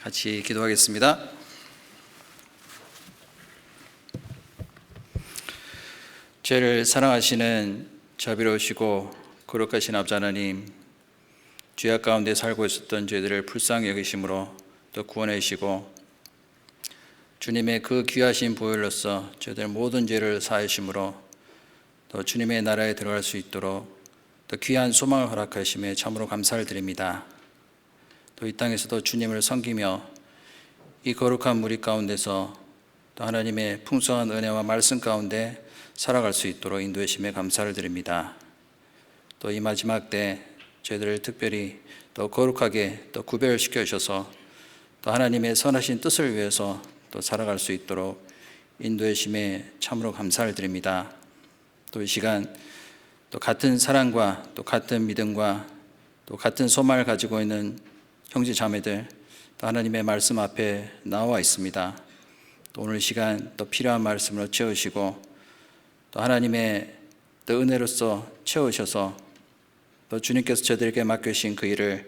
같이 기도하겠습니다. 죄를 사랑하시는 자비로우시고 거룩하신 아버지 하나님, 죄악 가운데 살고 있었던 죄들을 불쌍히 여기심으로 또 구원해 주시고 주님의 그 귀하신 보혈로서 저희들 모든 죄를 사하심으로 또 주님의 나라에 들어갈 수 있도록 또 귀한 소망을 허락하심에 참으로 감사를 드립니다. 또 이 땅에서도 주님을 섬기며 이 거룩한 무리 가운데서 또 하나님의 풍성한 은혜와 말씀 가운데 살아갈 수 있도록 인도해 주심에 감사를 드립니다. 또 이 마지막 때 저희들을 특별히 또 거룩하게 또 구별시켜 주셔서 또 하나님의 선하신 뜻을 위해서 또 살아갈 수 있도록 인도해 주심에 참으로 감사를 드립니다. 또 이 시간 또 같은 사랑과 또 같은 믿음과 또 같은 소망을 가지고 있는 형제 자매들 또 하나님의 말씀 앞에 나와 있습니다. 또 오늘 시간 또 필요한 말씀으로 채우시고 또 하나님의 또 은혜로서 채우셔서 또 주님께서 저들에게 맡겨주신 그 일을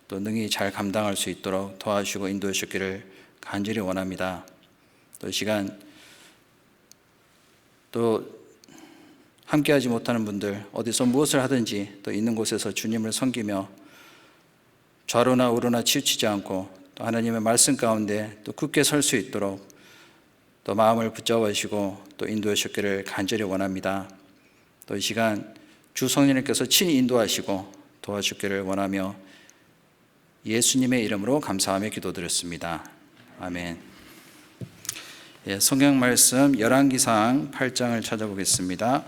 또 능히 잘 감당할 수 있도록 도와주시고 인도해 주시기를 간절히 원합니다. 또 이 시간 또 함께하지 못하는 분들, 어디서 무엇을 하든지 또 있는 곳에서 주님을 섬기며 좌로나 우로나 치우치지 않고 또 하나님의 말씀 가운데 또 굳게 설 수 있도록 또 마음을 붙잡아 주시고 또 인도해 주시기를 간절히 원합니다. 또 이 시간 주 성령님께서 친히 인도하시고 도와주시기를 원하며 예수님의 이름으로 감사하며 기도드렸습니다. 아멘. 성경 말씀 열왕기상 8장을 찾아보겠습니다.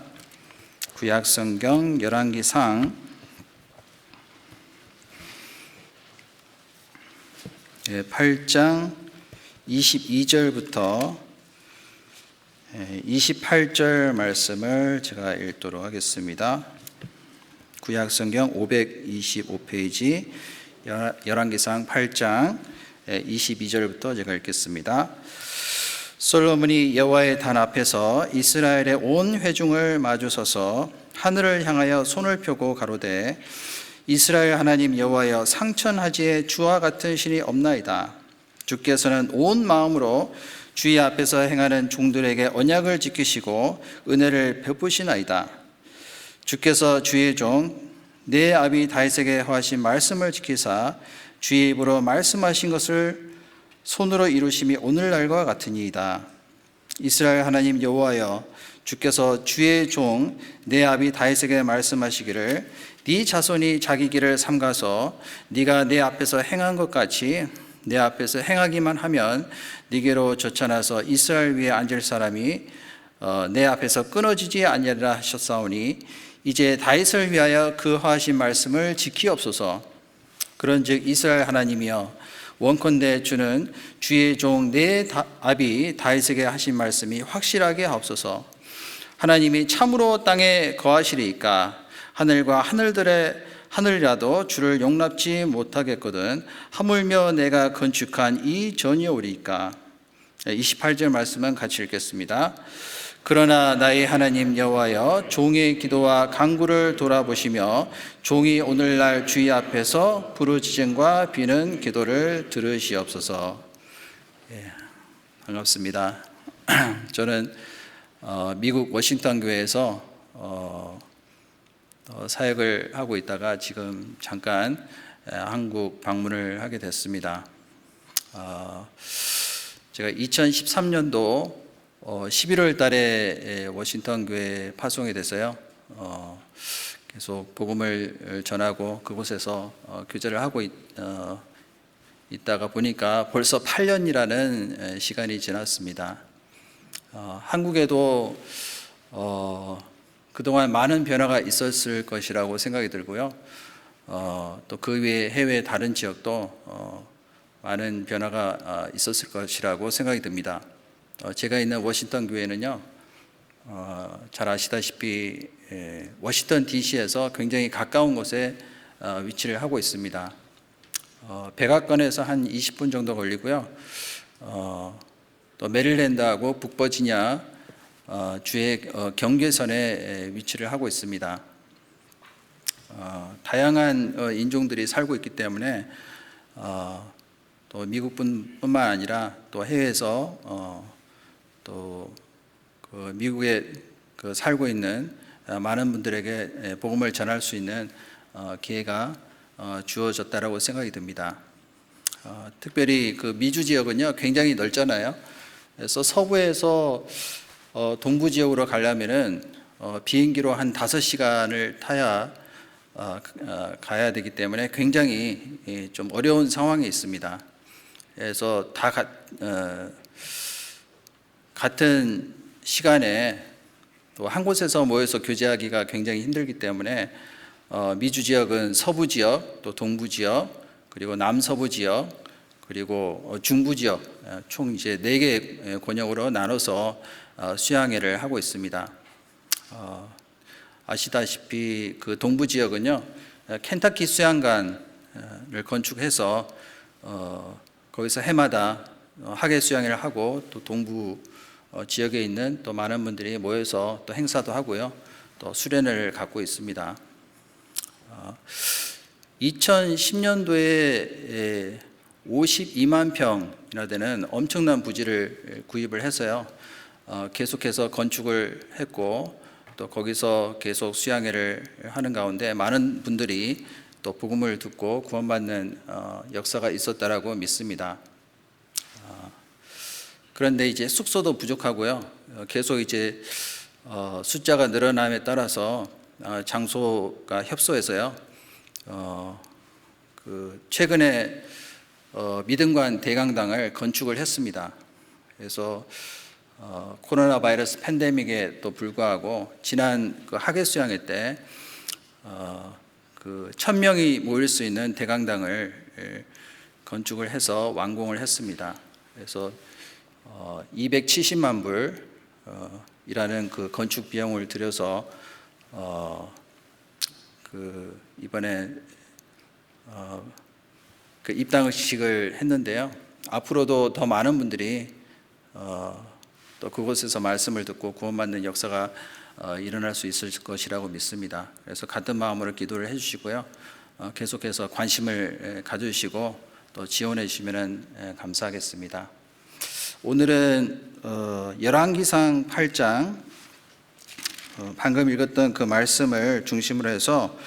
구약 성경 열왕기상 8장 22절부터 28절 말씀을 제가 읽도록 하겠습니다. 구약 성경 525페이지 열왕기상 8장 22절부터 제가 읽겠습니다. 솔로몬이 여호와의 단 앞에서 이스라엘의 온 회중을 마주서서 하늘을 향하여 손을 펴고 가로되 이스라엘 하나님 여호와여, 상천하지에 주와 같은 신이 없나이다. 주께서는 온 마음으로 주의 앞에서 행하는 종들에게 언약을 지키시고 은혜를 베푸시나이다. 주께서 주의 종 내 아비 다윗에게 허하신 말씀을 지키사 주의 입으로 말씀하신 것을 손으로 이루심이 오늘날과 같으니이다. 이스라엘 하나님 여호와여, 주께서 주의 종 내 아비 다윗에게 말씀하시기를 네 자손이 자기 길을 삼가서 네가 내 앞에서 행한 것 같이 내 앞에서 행하기만 하면 네게로 쫓아나서 이스라엘 위에 앉을 사람이 내 앞에서 끊어지지 아니하리라 하셨사오니 이제 다윗을 위하여 그 하신 말씀을 지키옵소서. 그런즉 이스라엘 하나님이여, 원컨대 주는 주의 종 내 아비 다윗에게 하신 말씀이 확실하게 하옵소서. 하나님이 참으로 땅에 거하시리이까 하늘과 하늘이라도 주를 용납지 못하겠거든 하물며 내가 건축한 이 전이오리이까. 28절 말씀은 같이 읽겠습니다. 그러나 나의 하나님 여호와여, 종의 기도와 간구를 돌아보시며 종이 오늘날 주의 앞에서 부르짖음과 비는 기도를 들으시옵소서. 반갑습니다. 저는 미국 워싱턴 교회에서 사역을 하고 있다가 지금 잠깐 한국 방문을 하게 됐습니다. 제가 2013년도 11월 달에 워싱턴 교회에 파송이 돼서요. 계속 복음을 전하고 그곳에서 교제를 하고 있다가 보니까 벌써 8년이라는 시간이 지났습니다. 한국에도 그동안 많은 변화가 있었을 것이라고 생각이 들고요. 또 그 외에 해외 다른 지역도 많은 변화가 있었을 것이라고 생각이 듭니다. 제가 있는 워싱턴 교회는요, 잘 아시다시피 워싱턴 DC에서 굉장히 가까운 곳에 위치를 하고 있습니다. 백악관에서 한 20분 정도 걸리고요. 또 메릴랜드하고 북버지니아 주의 경계선에 위치를 하고 있습니다. 다양한 인종들이 살고 있기 때문에 또 미국뿐만 아니라 또 해외에서 또 그 미국에 살고 있는 많은 분들에게 복음을 전할 수 있는 기회가 주어졌다라고 생각이 듭니다. 특별히 그 미주 지역은요 굉장히 넓잖아요. 그래서 서부에서 동부 지역으로 가려면은 비행기로 한 5시간을 타야 가야 되기 때문에 굉장히 좀 어려운 상황에 있습니다. 그래서 다 같은 시간에 또 한 곳에서 모여서 교제하기가 굉장히 힘들기 때문에 미주 지역은 서부 지역, 또 동부 지역, 그리고 남서부 지역, 그리고 중부 지역 총 이제 4개 권역으로 나눠서 수양회를 하고 있습니다. 아시다시피 그 동부 지역은요 켄터키 수양관을 건축해서 거기서 해마다 학예 수양회를 하고 또 동부 지역에 있는 또 많은 분들이 모여서 또 행사도 하고요 또 수련회를 갖고 있습니다. 2010년도에 52만 평이나 되는 엄청난 부지를 구입을 해서요 계속해서 건축을 했고 또 거기서 계속 수양회를 하는 가운데 많은 분들이 또 복음을 듣고 구원받는 역사가 있었다라고 믿습니다. 그런데 이제 숙소도 부족하고요. 계속 이제 숫자가 늘어남에 따라서 장소가 협소해서요. 그 최근에 믿음관 대강당을 건축을 했습니다. 그래서 코로나 바이러스 팬데믹에 또 불구하고 지난 그 학예 수양회 때 그 1,000명이 모일 수 있는 대강당을 건축을 해서 완공을 했습니다. 그래서 270만 불이라는 그 건축 비용을 들여서 그 이번에 그 입당식을 했는데요. 앞으로도 더 많은 분들이 또 그곳에서 말씀을 듣고 구원받는 역사가 일어날 수 있을 것이라고 믿습니다. 그래서 같은 마음으로 기도를 해주시고요. 계속해서 관심을 가져주시고 또 지원해 주시면 감사하겠습니다. 오늘은 열왕기상 8장 방금 읽었던 그 말씀을 중심으로 해서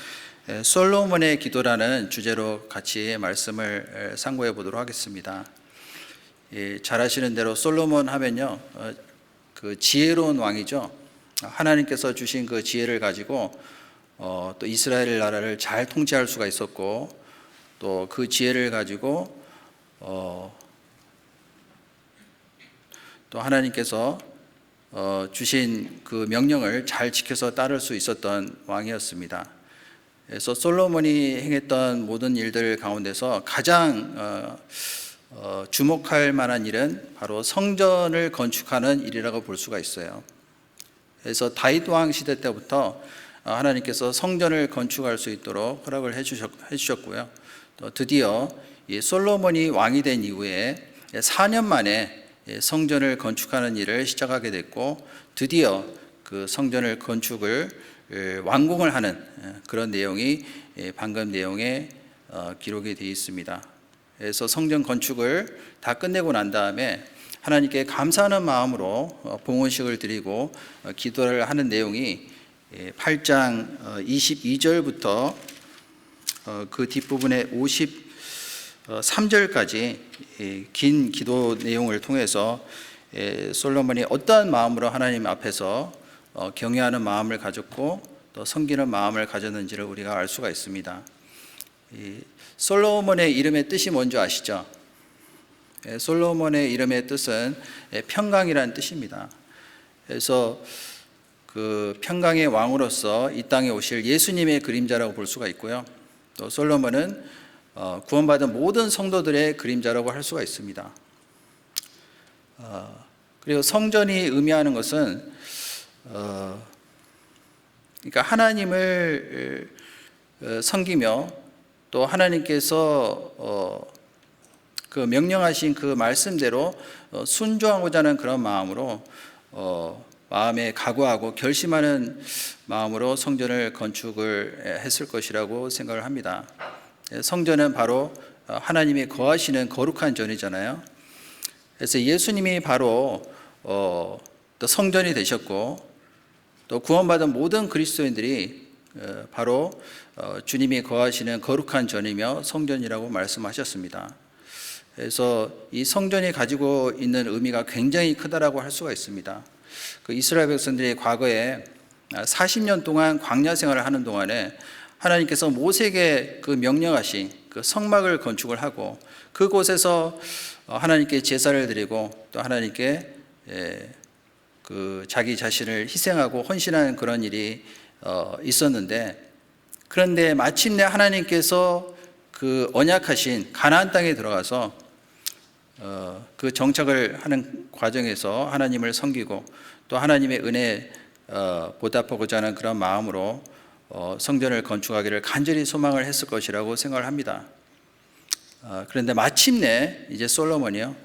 솔로몬의 기도라는 주제로 같이 말씀을 상고해 보도록 하겠습니다. 잘 아시는 대로 솔로몬 하면요 그 지혜로운 왕이죠. 하나님께서 주신 그 지혜를 가지고 또 이스라엘 나라를 잘 통치할 수가 있었고 또 그 지혜를 가지고 또 하나님께서 주신 그 명령을 잘 지켜서 따를 수 있었던 왕이었습니다. 그래서 솔로몬이 행했던 모든 일들 가운데서 가장 주목할 만한 일은 바로 성전을 건축하는 일이라고 볼 수가 있어요. 그래서 다윗 왕 시대 때부터 하나님께서 성전을 건축할 수 있도록 허락을 해주셨고요. 또 드디어 이 솔로몬이 왕이 된 이후에 4년 만에 성전을 건축하는 일을 시작하게 됐고 드디어 그 성전을 건축을 완공을 하는 그런 내용이 방금 내용에 기록이 되어 있습니다. 그래서 성전 건축을 다 끝내고 난 다음에 하나님께 감사하는 마음으로 봉헌식을 드리고 기도를 하는 내용이 8장 22절부터 그 뒷부분의 53절까지 긴 기도 내용을 통해서 솔로몬이 어떠한 마음으로 하나님 앞에서 경외하는 마음을 가졌고 또 섬기는 마음을 가졌는지를 우리가 알 수가 있습니다. 솔로몬의 이름의 뜻이 뭔지 아시죠? 솔로몬의 이름의 뜻은 평강이라는 뜻입니다. 그래서 그 평강의 왕으로서 이 땅에 오실 예수님의 그림자라고 볼 수가 있고요. 또 솔로몬은 구원받은 모든 성도들의 그림자라고 할 수가 있습니다. 그리고 성전이 의미하는 것은 그러니까 하나님을 섬기며 또 하나님께서 그 명령하신 그 말씀대로 순종하고자 하는 그런 마음으로 마음에 각오하고 결심하는 마음으로 성전을 건축을 했을 것이라고 생각을 합니다. 성전은 바로 하나님이 거하시는 거룩한 전이잖아요. 그래서 예수님이 바로 또 성전이 되셨고, 또 구원받은 모든 그리스도인들이 바로 주님이 거하시는 거룩한 전이며 성전이라고 말씀하셨습니다. 그래서 이 성전이 가지고 있는 의미가 굉장히 크다라고 할 수가 있습니다. 그 이스라엘 백성들이 과거에 40년 동안 광야 생활을 하는 동안에 하나님께서 모세에게 그 명령하신 그 성막을 건축을 하고, 그곳에서 하나님께 제사를 드리고 또 하나님께 그 자기 자신을 희생하고 헌신하는 그런 일이 있었는데, 그런데 마침내 하나님께서 그 언약하신 가나안 땅에 들어가서 그 정착을 하는 과정에서 하나님을 섬기고 또 하나님의 은혜에 보답하고자 하는 그런 마음으로 성전을 건축하기를 간절히 소망을 했을 것이라고 생각을 합니다. 그런데 마침내 이제 솔로몬이요,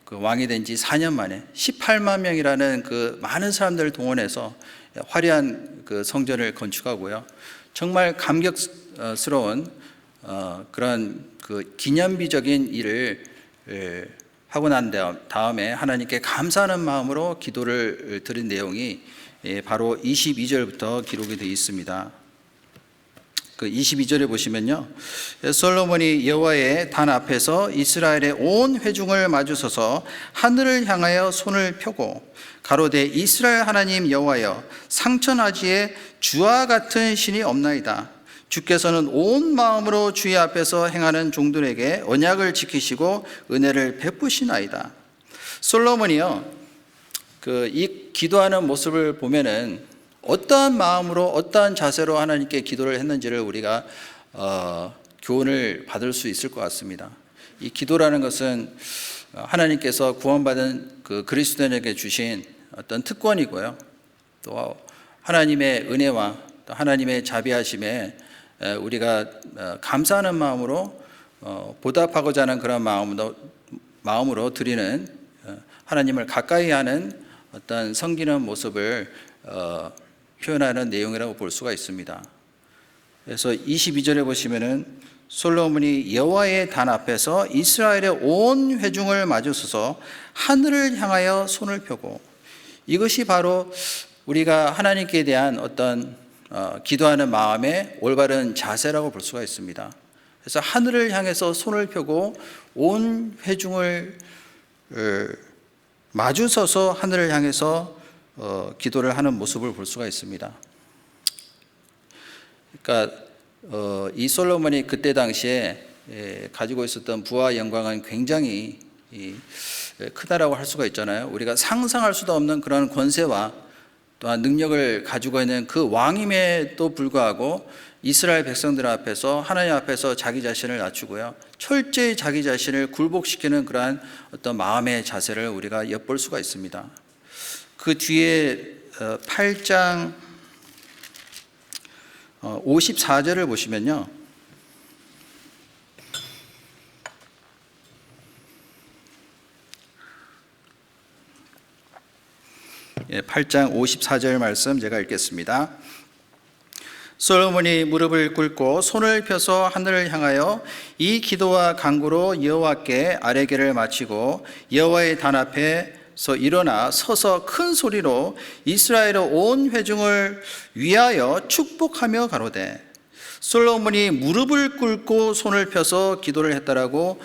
그 왕이 된 지 4년 만에 18만 명이라는 그 많은 사람들을 동원해서 화려한 그 성전을 건축하고요, 정말 감격스러운 그런 그 기념비적인 일을 하고 난 다음에 하나님께 감사하는 마음으로 기도를 드린 내용이 바로 22절부터 기록이 되어 있습니다. 그 22절에 보시면요, 솔로몬이 여호와의 단 앞에서 이스라엘의 온 회중을 마주서서 하늘을 향하여 손을 펴고 가로되 이스라엘 하나님 여호와여, 상천하지에 주와 같은 신이 없나이다. 주께서는 온 마음으로 주의 앞에서 행하는 종들에게 언약을 지키시고 은혜를 베푸시나이다. 솔로몬이요, 이 기도하는 모습을 보면은 어떠한 마음으로 어떠한 자세로 하나님께 기도를 했는지를 우리가 교훈을 받을 수 있을 것 같습니다. 이 기도라는 것은 하나님께서 구원받은 그 그리스도인에게 주신 어떤 특권이고요, 또 하나님의 은혜와 또 하나님의 자비하심에 우리가 감사하는 마음으로 보답하고자 하는 그런 마음으로 드리는, 하나님을 가까이 하는 어떤 섬기는 모습을 표현하는 내용이라고 볼 수가 있습니다. 그래서 22절에 보시면은 솔로몬이 여호와의 단 앞에서 이스라엘의 온 회중을 마주서서 하늘을 향하여 손을 펴고, 이것이 바로 우리가 하나님께 대한 어떤 기도하는 마음의 올바른 자세라고 볼 수가 있습니다. 그래서 하늘을 향해서 손을 펴고 온 회중을 마주서서 하늘을 향해서 기도를 하는 모습을 볼 수가 있습니다. 그러니까 이 솔로몬이 그때 당시에 가지고 있었던 부와 영광은 굉장히 크다라고 할 수가 있잖아요. 우리가 상상할 수도 없는 그런 권세와 또한 능력을 가지고 있는 그 왕임에도 불구하고 이스라엘 백성들 앞에서, 하나님 앞에서 자기 자신을 낮추고요, 철저히 자기 자신을 굴복시키는 그러한 어떤 마음의 자세를 우리가 엿볼 수가 있습니다. 그 뒤에 8장 54절을 보시면요, 8장 54절 말씀 제가 읽겠습니다. 솔로몬이 무릎을 꿇고 손을 펴서 하늘을 향하여 이 기도와 간구로 여호와께 아뢰기를 마치고 여호와의 단 앞에서 일어나 서서 큰 소리로 이스라엘의 온 회중을 위하여 축복하며 가로되, 솔로몬이 무릎을 꿇고 손을 펴서 기도를 했다라고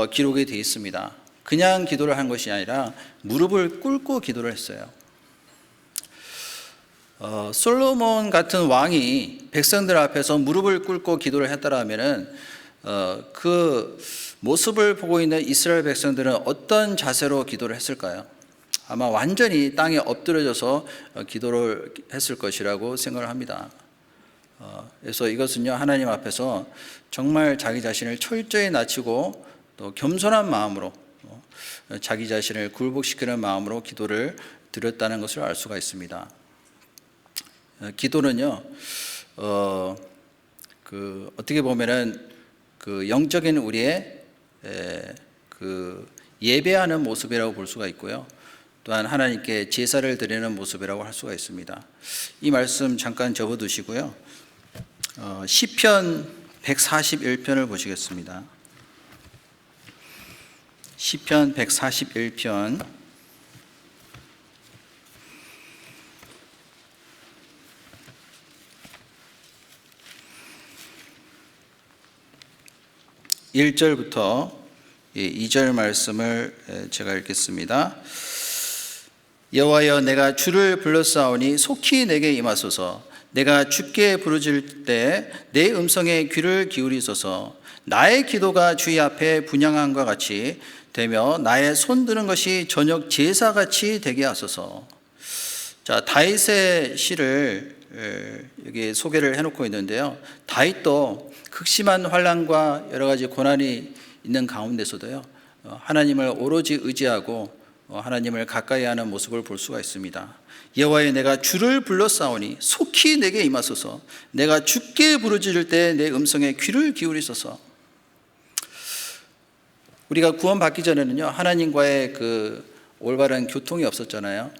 기록이 되어 있습니다. 그냥 기도를 한 것이 아니라 무릎을 꿇고 기도를 했어요. 솔로몬 같은 왕이 백성들 앞에서 무릎을 꿇고 기도를 했다라면은 그 모습을 보고 있는 이스라엘 백성들은 어떤 자세로 기도를 했을까요? 아마 완전히 땅에 엎드려져서 기도를 했을 것이라고 생각을 합니다. 그래서 이것은요, 하나님 앞에서 정말 자기 자신을 철저히 낮추고 또 겸손한 마음으로 자기 자신을 굴복시키는 마음으로 기도를 드렸다는 것을 알 수가 있습니다. 기도는요, 어떻게 보면은 그 영적인 우리의 그 예배하는 모습이라고 볼 수가 있고요, 또한 하나님께 제사를 드리는 모습이라고 할 수가 있습니다. 이 말씀 잠깐 접어두시고요, 시편 141편을 보시겠습니다. 시편 141편 1절부터 2절 말씀을 제가 읽겠습니다. 여호와여, 내가 주를 불렀사오니 속히 내게 임하소서. 내가 주께 부르짖을 때 내 음성에 귀를 기울이소서. 나의 기도가 주의 앞에 분향함과 같이 되며 나의 손 드는 것이 저녁 제사같이 되게 하소서. 자, 다윗의 시를 여기 소개를 해놓고 있는데요. 다윗도 극심한 환난과 여러 가지 고난이 있는 가운데서도요, 하나님을 오로지 의지하고 하나님을 가까이 하는 모습을 볼 수가 있습니다. 여호와여, 내가 주를 불렀사오니 속히 내게 임하소서. 내가 주께 부르짖을 때 내 음성에 귀를 기울이소서. 우리가 구원받기 전에는요, 하나님과의 그 올바른 교통이 없었잖아요.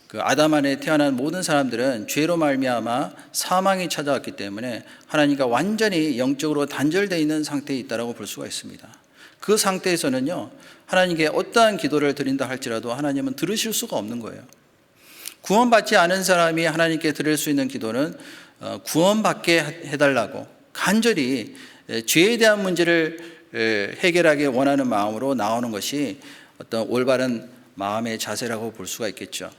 그 아담 안에 태어난 모든 사람들은 죄로 말미암아 사망이 찾아왔기 때문에 하나님과 완전히 영적으로 단절되어 있는 상태에 있다고 볼 수가 있습니다. 그 상태에서는요, 하나님께 어떠한 기도를 드린다 할지라도 하나님은 들으실 수가 없는 거예요. 구원받지 않은 사람이 하나님께 드릴 수 있는 기도는 구원받게 해달라고 간절히 죄에 대한 문제를 해결하기 원하는 마음으로 나오는 것이 어떤 올바른 마음의 자세라고 볼 수가 있겠죠.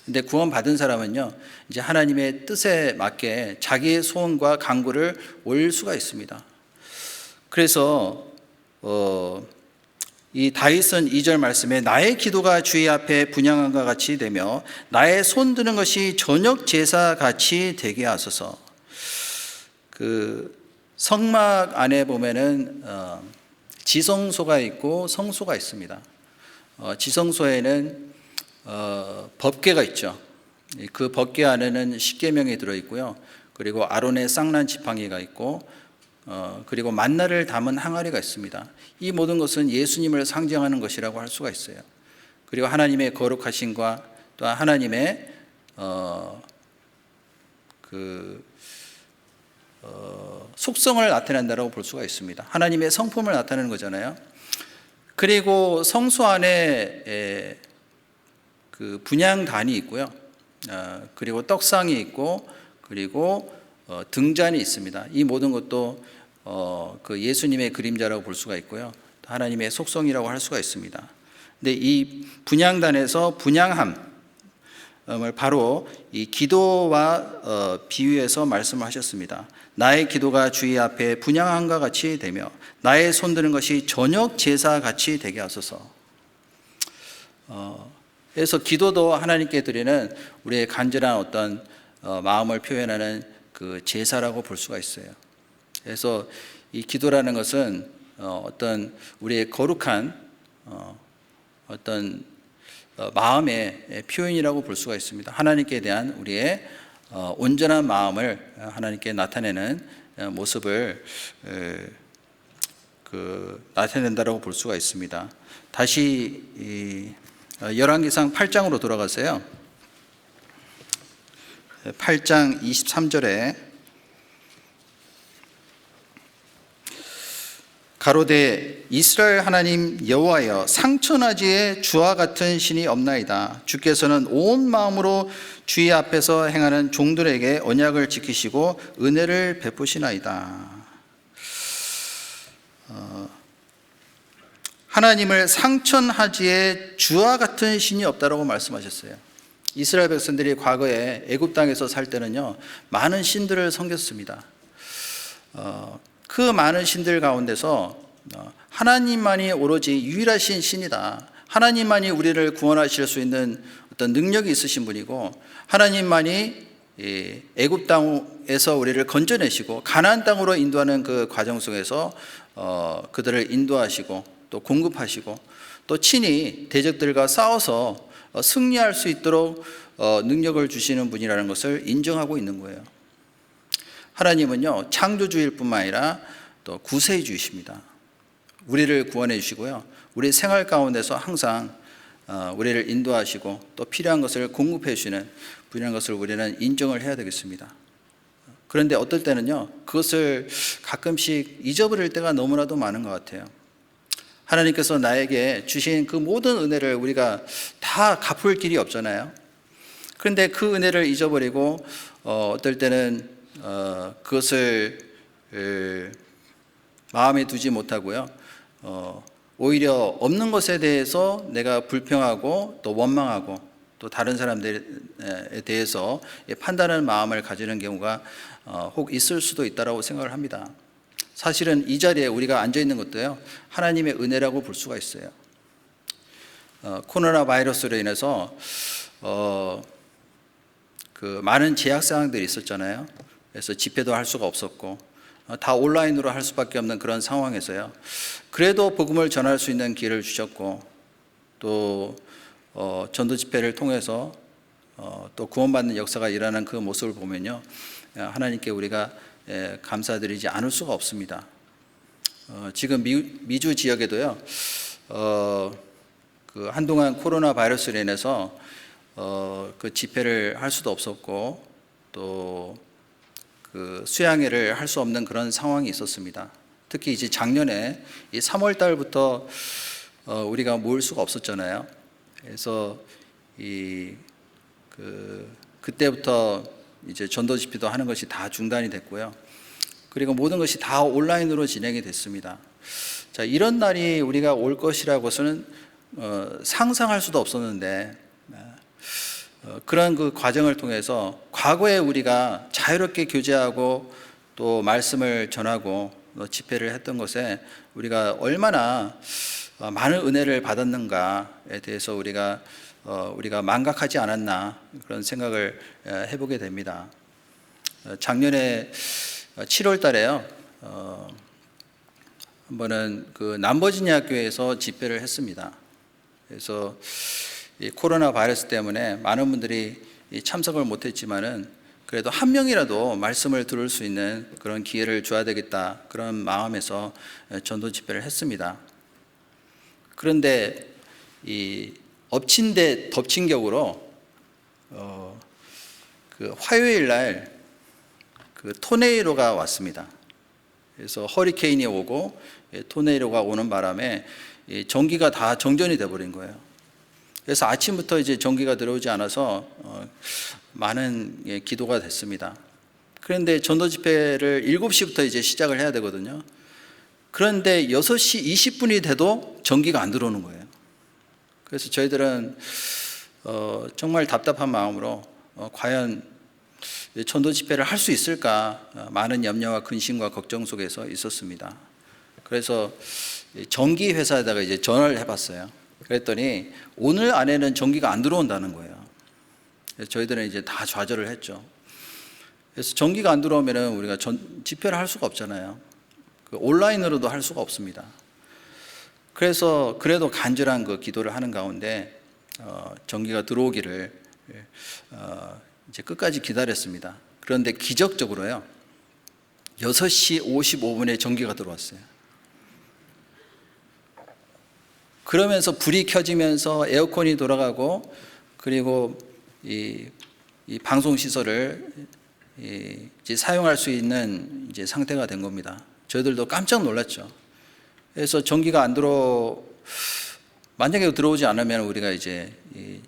근데 구원받은 사람은요, 이제 하나님의 뜻에 맞게 자기의 소원과 간구를 올릴 수가 있습니다. 그래서 이 다윗은 2절 말씀에 나의 기도가 주의 앞에 분향함과 같이 되며 나의 손 드는 것이 저녁 제사 같이 되게 하소서. 그 성막 안에 보면은 지성소가 있고 성소가 있습니다. 지성소에는 법궤가 있죠. 그 법궤 안에는 십계명이 들어있고요. 그리고 아론의 쌍난 지팡이가 있고 그리고 만나를 담은 항아리가 있습니다. 이 모든 것은 예수님을 상징하는 것이라고 할 수가 있어요. 그리고 하나님의 거룩하심과 또 하나님의 속성을 나타낸다고 볼 수가 있습니다. 하나님의 성품을 나타내는 거잖아요. 그리고 성소 안에 그 분향단이 있고요. 그리고 떡상이 있고 그리고 등잔이 있습니다. 이 모든 것도 그 예수님의 그림자라고 볼 수가 있고요. 하나님의 속성이라고 할 수가 있습니다. 근데 이 분향단에서 분향함을 바로 이 기도와 비유해서 말씀하셨습니다. 나의 기도가 주의 앞에 분향함과 같이 되며 나의 손드는 것이 저녁 제사 같이 되게 하소서. 그래서 기도도 하나님께 드리는 우리의 간절한 어떤 마음을 표현하는 그 제사라고 볼 수가 있어요. 그래서 이 기도라는 것은 어떤 우리의 거룩한 어떤 마음의 표현이라고 볼 수가 있습니다. 하나님께 대한 우리의 온전한 마음을 하나님께 나타내는 모습을 나타낸다라고 볼 수가 있습니다. 다시 열왕기상 8장으로 돌아가세요. 8장 23절에 가로되 이스라엘 하나님 여호와여, 상천하지에 주와 같은 신이 없나이다. 주께서는 온 마음으로 주의 앞에서 행하는 종들에게 언약을 지키시고 은혜를 베푸시나이다. 하나님을 상천하지에 주와 같은 신이 없다라고 말씀하셨어요. 이스라엘 백성들이 과거에 애굽 땅에서 살 때는요, 많은 신들을 섬겼습니다. 그 많은 신들 가운데서 하나님만이 오로지 유일하신 신이다. 하나님만이 우리를 구원하실 수 있는 어떤 능력이 있으신 분이고, 하나님만이 애굽 땅에서 우리를 건져내시고 가나안 땅으로 인도하는 그 과정 속에서 그들을 인도하시고 또 공급하시고 또 친히 대적들과 싸워서 승리할 수 있도록 능력을 주시는 분이라는 것을 인정하고 있는 거예요. 하나님은요, 창조주일 뿐만 아니라 또 구세주이십니다. 우리를 구원해 주시고요, 우리 생활 가운데서 항상 우리를 인도하시고 또 필요한 것을 공급해 주시는 분이라는 것을 우리는 인정을 해야 되겠습니다. 그런데 어떨 때는요, 그것을 가끔씩 잊어버릴 때가 너무나도 많은 것 같아요. 하나님께서 나에게 주신 그 모든 은혜를 우리가 다 갚을 길이 없잖아요. 그런데 그 은혜를 잊어버리고 어떨 때는 그것을 마음에 두지 못하고요. 오히려 없는 것에 대해서 내가 불평하고 또 원망하고 또 다른 사람들에 대해서 판단하는 마음을 가지는 경우가 혹 있을 수도 있다고 생각을 합니다. 사실은 이 자리에 우리가 앉아 있는 것도요, 하나님의 은혜라고 볼 수가 있어요. 코로나 바이러스로 인해서 그 많은 제약 사항들이 있었잖아요. 그래서 집회도 할 수가 없었고 다 온라인으로 할 수밖에 없는 그런 상황에서요. 그래도 복음을 전할 수 있는 기회를 주셨고 또 전도 집회를 통해서 또 구원받는 역사가 일어나는 그 모습을 보면요, 하나님께 우리가 감사드리지 않을 수가 없습니다. 지금 미주 지역에도요, 그 한동안 코로나 바이러스로 인해서 그 집회를 할 수도 없었고 또 그 수양회를 할 수 없는 그런 상황이 있었습니다. 특히 이제 작년에 이 3월 달부터 우리가 모일 수가 없었잖아요. 그래서 그때부터 이제 전도 집회도 하는 것이 다 중단이 됐고요. 그리고 모든 것이 다 온라인으로 진행이 됐습니다. 자, 이런 날이 우리가 올 것이라고서는 상상할 수도 없었는데 그런 그 과정을 통해서 과거에 우리가 자유롭게 교제하고 또 말씀을 전하고 집회를 했던 것에 우리가 얼마나 많은 은혜를 받았는가에 대해서 우리가 망각하지 않았나 그런 생각을 해보게 됩니다. 작년에 7월 달에요, 한 번은 그 남버지니아 교회에서 집회를 했습니다. 그래서 이 코로나 바이러스 때문에 많은 분들이 참석을 못했지만은 그래도 한 명이라도 말씀을 들을 수 있는 그런 기회를 줘야 되겠다, 그런 마음에서 전도 집회를 했습니다. 그런데 이 엎친 데 덮친 격으로 그 화요일 날 그 토네이도가 왔습니다. 그래서 허리케인이 오고 토네이도가 오는 바람에 전기가 다 정전이 돼버린 거예요. 그래서 아침부터 이제 전기가 들어오지 않아서 많은 기도가 됐습니다. 그런데 전도 집회를 7시부터 이제 시작을 해야 되거든요. 그런데 6시 20분이 돼도 전기가 안 들어오는 거예요. 그래서 저희들은 정말 답답한 마음으로 과연 전도 집회를 할 수 있을까, 많은 염려와 근심과 걱정 속에서 있었습니다. 그래서 전기 회사에다가 이제 전화를 해봤어요. 그랬더니 오늘 안에는 전기가 안 들어온다는 거예요. 그래서 저희들은 이제 다 좌절을 했죠. 그래서 전기가 안 들어오면은 우리가 집회를 할 수가 없잖아요. 온라인으로도 할 수가 없습니다. 그래서 그래도 간절한 그 기도를 하는 가운데 전기가 들어오기를 이제 끝까지 기다렸습니다. 그런데 기적적으로요, 6시 55분에 전기가 들어왔어요. 그러면서 불이 켜지면서 에어컨이 돌아가고 그리고 이 방송 시설을 이제 사용할 수 있는 이제 상태가 된 겁니다. 저희들도 깜짝 놀랐죠. 그래서 전기가 만약에 들어오지 않으면 우리가 이제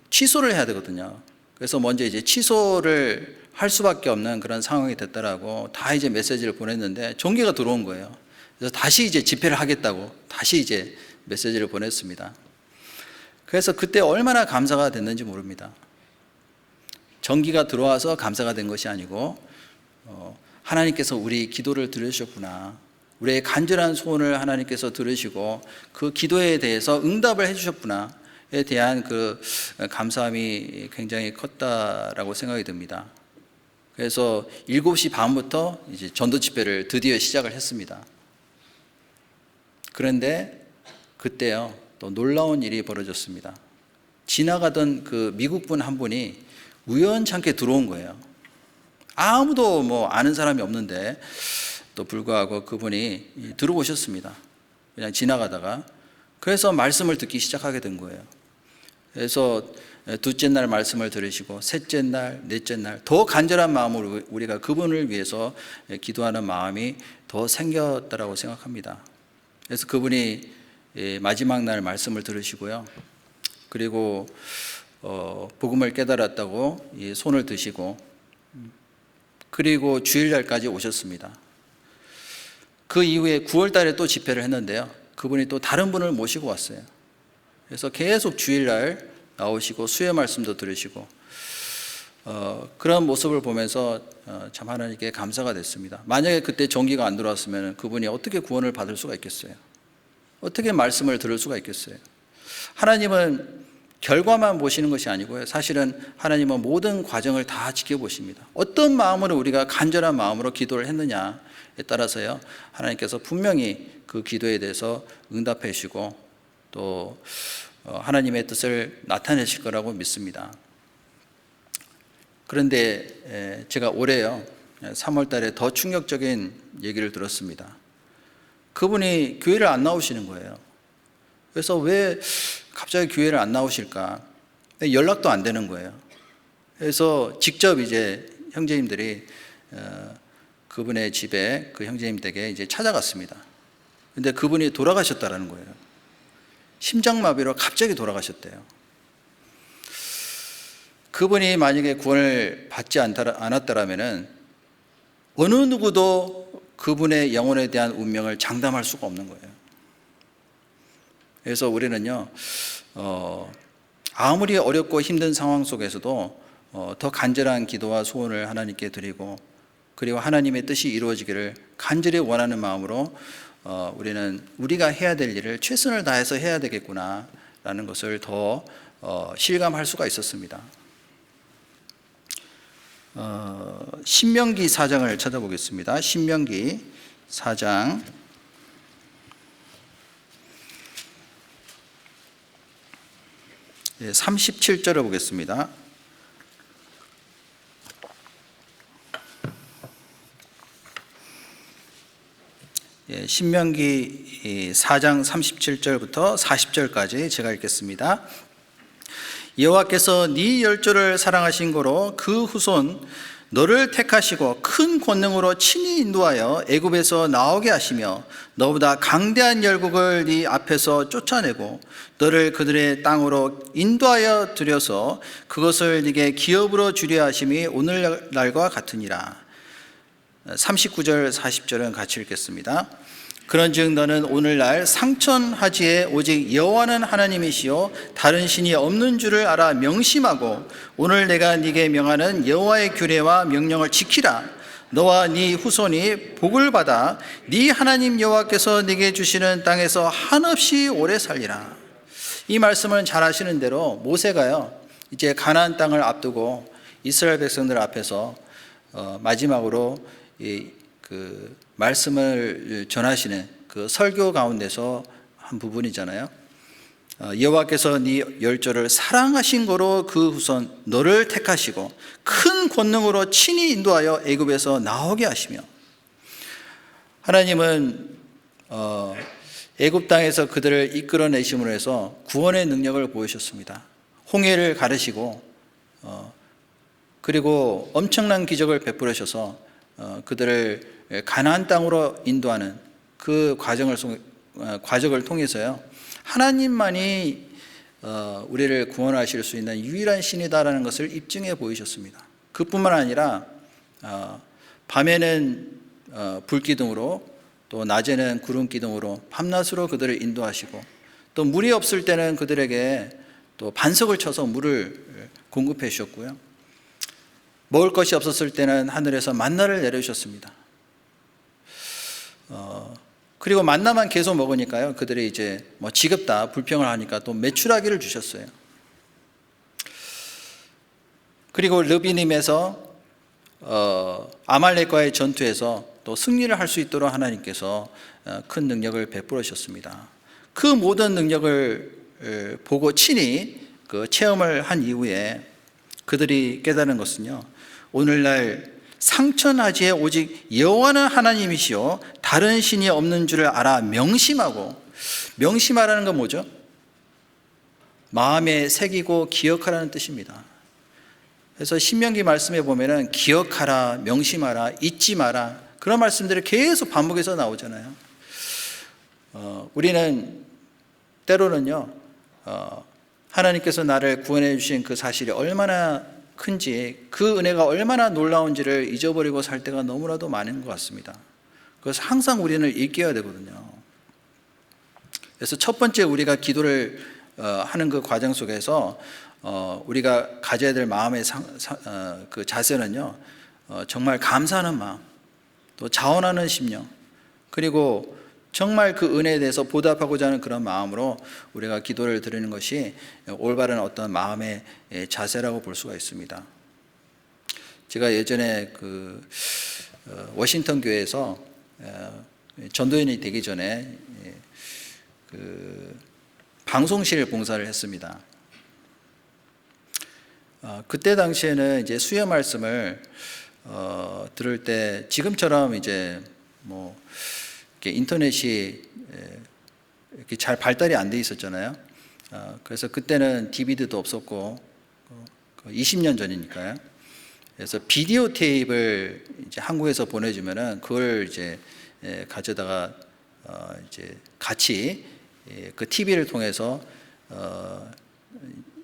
취소를 해야 되거든요. 그래서 먼저 이제 취소를 할 수밖에 없는 그런 상황이 됐다라고 다 이제 메시지를 보냈는데 전기가 들어온 거예요. 그래서 다시 이제 집회를 하겠다고 다시 이제 메시지를 보냈습니다. 그래서 그때 얼마나 감사가 됐는지 모릅니다. 전기가 들어와서 감사가 된 것이 아니고 하나님께서 우리 기도를 들으셨구나, 우리의 간절한 소원을 하나님께서 들으시고 그 기도에 대해서 응답을 해주셨구나에 대한 그 감사함이 굉장히 컸다라고 생각이 듭니다. 그래서 7시 반부터 이제 전도 집회를 드디어 시작을 했습니다. 그런데 그때요, 또 놀라운 일이 벌어졌습니다. 지나가던 그 미국분 한 분이 우연찮게 들어온 거예요. 아무도 뭐 아는 사람이 없는데 또 불구하고 그분이 들어오셨습니다. 그냥 지나가다가. 그래서 말씀을 듣기 시작하게 된 거예요. 그래서 둘째 날 말씀을 들으시고 셋째 날, 넷째 날 더 간절한 마음으로 우리가 그분을 위해서 기도하는 마음이 더 생겼다라고 생각합니다. 그래서 그분이 마지막 날 말씀을 들으시고요. 그리고 복음을 깨달았다고 손을 드시고, 그리고 주일날까지 오셨습니다. 그 이후에 9월 달에 또 집회를 했는데요. 그분이 또 다른 분을 모시고 왔어요. 그래서 계속 주일날 나오시고 수요 말씀도 들으시고, 그런 모습을 보면서 참 하나님께 감사가 됐습니다. 만약에 그때 전기가 안 들어왔으면 그분이 어떻게 구원을 받을 수가 있겠어요? 어떻게 말씀을 들을 수가 있겠어요? 하나님은 결과만 보시는 것이 아니고요. 사실은 하나님은 모든 과정을 다 지켜보십니다. 어떤 마음으로 우리가 간절한 마음으로 기도를 했느냐에 따라서요, 하나님께서 분명히 그 기도에 대해서 응답해 주시고 또 하나님의 뜻을 나타내실 거라고 믿습니다. 그런데 제가 올해요, 3월 달에 더 충격적인 얘기를 들었습니다. 그분이 교회를 안 나오시는 거예요. 그래서 왜 갑자기 교회를 안 나오실까? 연락도 안 되는 거예요. 그래서 직접 이제 형제님들이 그분의 집에, 그 형제님 댁에 이제 찾아갔습니다. 근데 그분이 돌아가셨다라는 거예요. 심장마비로 갑자기 돌아가셨대요. 그분이 만약에 구원을 받지 않았더라면 어느 누구도 그분의 영혼에 대한 운명을 장담할 수가 없는 거예요. 그래서 우리는요, 아무리 어렵고 힘든 상황 속에서도 더 간절한 기도와 소원을 하나님께 드리고, 그리고 하나님의 뜻이 이루어지기를 간절히 원하는 마음으로 우리는 우리가 해야 될 일을 최선을 다해서 해야 되겠구나라는 것을 더 실감할 수가 있었습니다. 신명기 4장을 찾아보겠습니다. 신명기 4장 37절을 보겠습니다. 신명기 4장 37절부터 40절까지 제가 읽겠습니다. 여호와께서 네 열조를 사랑하신 고로 그 후손 너를 택하시고 큰 권능으로 친히 인도하여 애굽에서 나오게 하시며 너보다 강대한 열국을 네 앞에서 쫓아내고 너를 그들의 땅으로 인도하여 들여서 그것을 네게 기업으로 주려 하심이 오늘날과 같으니라. 39절 40절은 같이 읽겠습니다. 그런즉 너는 오늘날 상천하지에 오직 여호와는 하나님이시요 다른 신이 없는 줄을 알아 명심하고 오늘 내가 네게 명하는 여호와의 규례와 명령을 지키라. 너와 네 후손이 복을 받아 네 하나님 여호와께서 네게 주시는 땅에서 한없이 오래 살리라. 이 말씀은 잘 아시는 대로 모세가요, 이제 가나안 땅을 앞두고 이스라엘 백성들 앞에서 마지막으로 그 말씀을 전하시는 그 설교 가운데서 한 부분이잖아요. 여호와께서 네 열조를 사랑하신 거로 그 후손 너를 택하시고 큰 권능으로 친히 인도하여 애굽에서 나오게 하시며, 하나님은 애굽 땅에서 그들을 이끌어내심으로 해서 구원의 능력을 보이셨습니다. 홍해를 가르시고 그리고 엄청난 기적을 베풀으셔서 그들을 가나안 땅으로 인도하는 그 과정을 통해서요, 하나님만이 우리를 구원하실 수 있는 유일한 신이다라는 것을 입증해 보이셨습니다. 그뿐만 아니라 밤에는 불기둥으로 또 낮에는 구름기둥으로 밤낮으로 그들을 인도하시고, 또 물이 없을 때는 그들에게 또 반석을 쳐서 물을 공급해 주셨고요, 먹을 것이 없었을 때는 하늘에서 만나를 내려주셨습니다. 그리고 만나만 계속 먹으니까요, 그들이 이제 지겹다, 불평을 하니까 또 메추라기를 주셨어요. 그리고 르비님에서 아말렉과의 전투에서 또 승리를 할 수 있도록 하나님께서 큰 능력을 베풀으셨습니다. 그 모든 능력을 보고 친히 그 체험을 한 이후에 그들이 깨달은 것은요, 오늘날 상천하지에 오직 여호와는 하나님이시요 다른 신이 없는 줄을 알아 명심하고, 명심하라는 건 뭐죠? 마음에 새기고 기억하라는 뜻입니다. 그래서 신명기 말씀에 보면은 기억하라, 명심하라, 잊지 마라, 그런 말씀들이 계속 반복해서 나오잖아요. 우리는 때로는요, 하나님께서 나를 구원해 주신 그 사실이 얼마나 큰지, 그 은혜가 얼마나 놀라운지를 잊어버리고 살 때가 너무나도 많은 것 같습니다. 그래서 항상 우리는 일깨워야 되거든요. 그래서 첫 번째 우리가 기도를 하는 그 과정 속에서 우리가 가져야 될 마음의 그 자세는요, 정말 감사하는 마음, 또 자원하는 심령, 그리고 정말 그 은혜에 대해서 보답하고자 하는 그런 마음으로 우리가 기도를 드리는 것이 올바른 어떤 마음의 자세라고 볼 수가 있습니다. 제가 예전에 그 워싱턴 교회에서 전도연이 되기 전에 그 방송실 봉사를 했습니다. 그때 당시에는 이제 수요 말씀을 들을 때 지금처럼 이제 뭐 이렇게 인터넷이 이렇게 잘 발달이 안 돼 있었잖아요. 그래서 그때는 DVD도 없었고 20년 전이니까요. 그래서 비디오 테이프를 이제 한국에서 보내주면은 그걸 이제 가져다가 이제 같이 그 TV를 통해서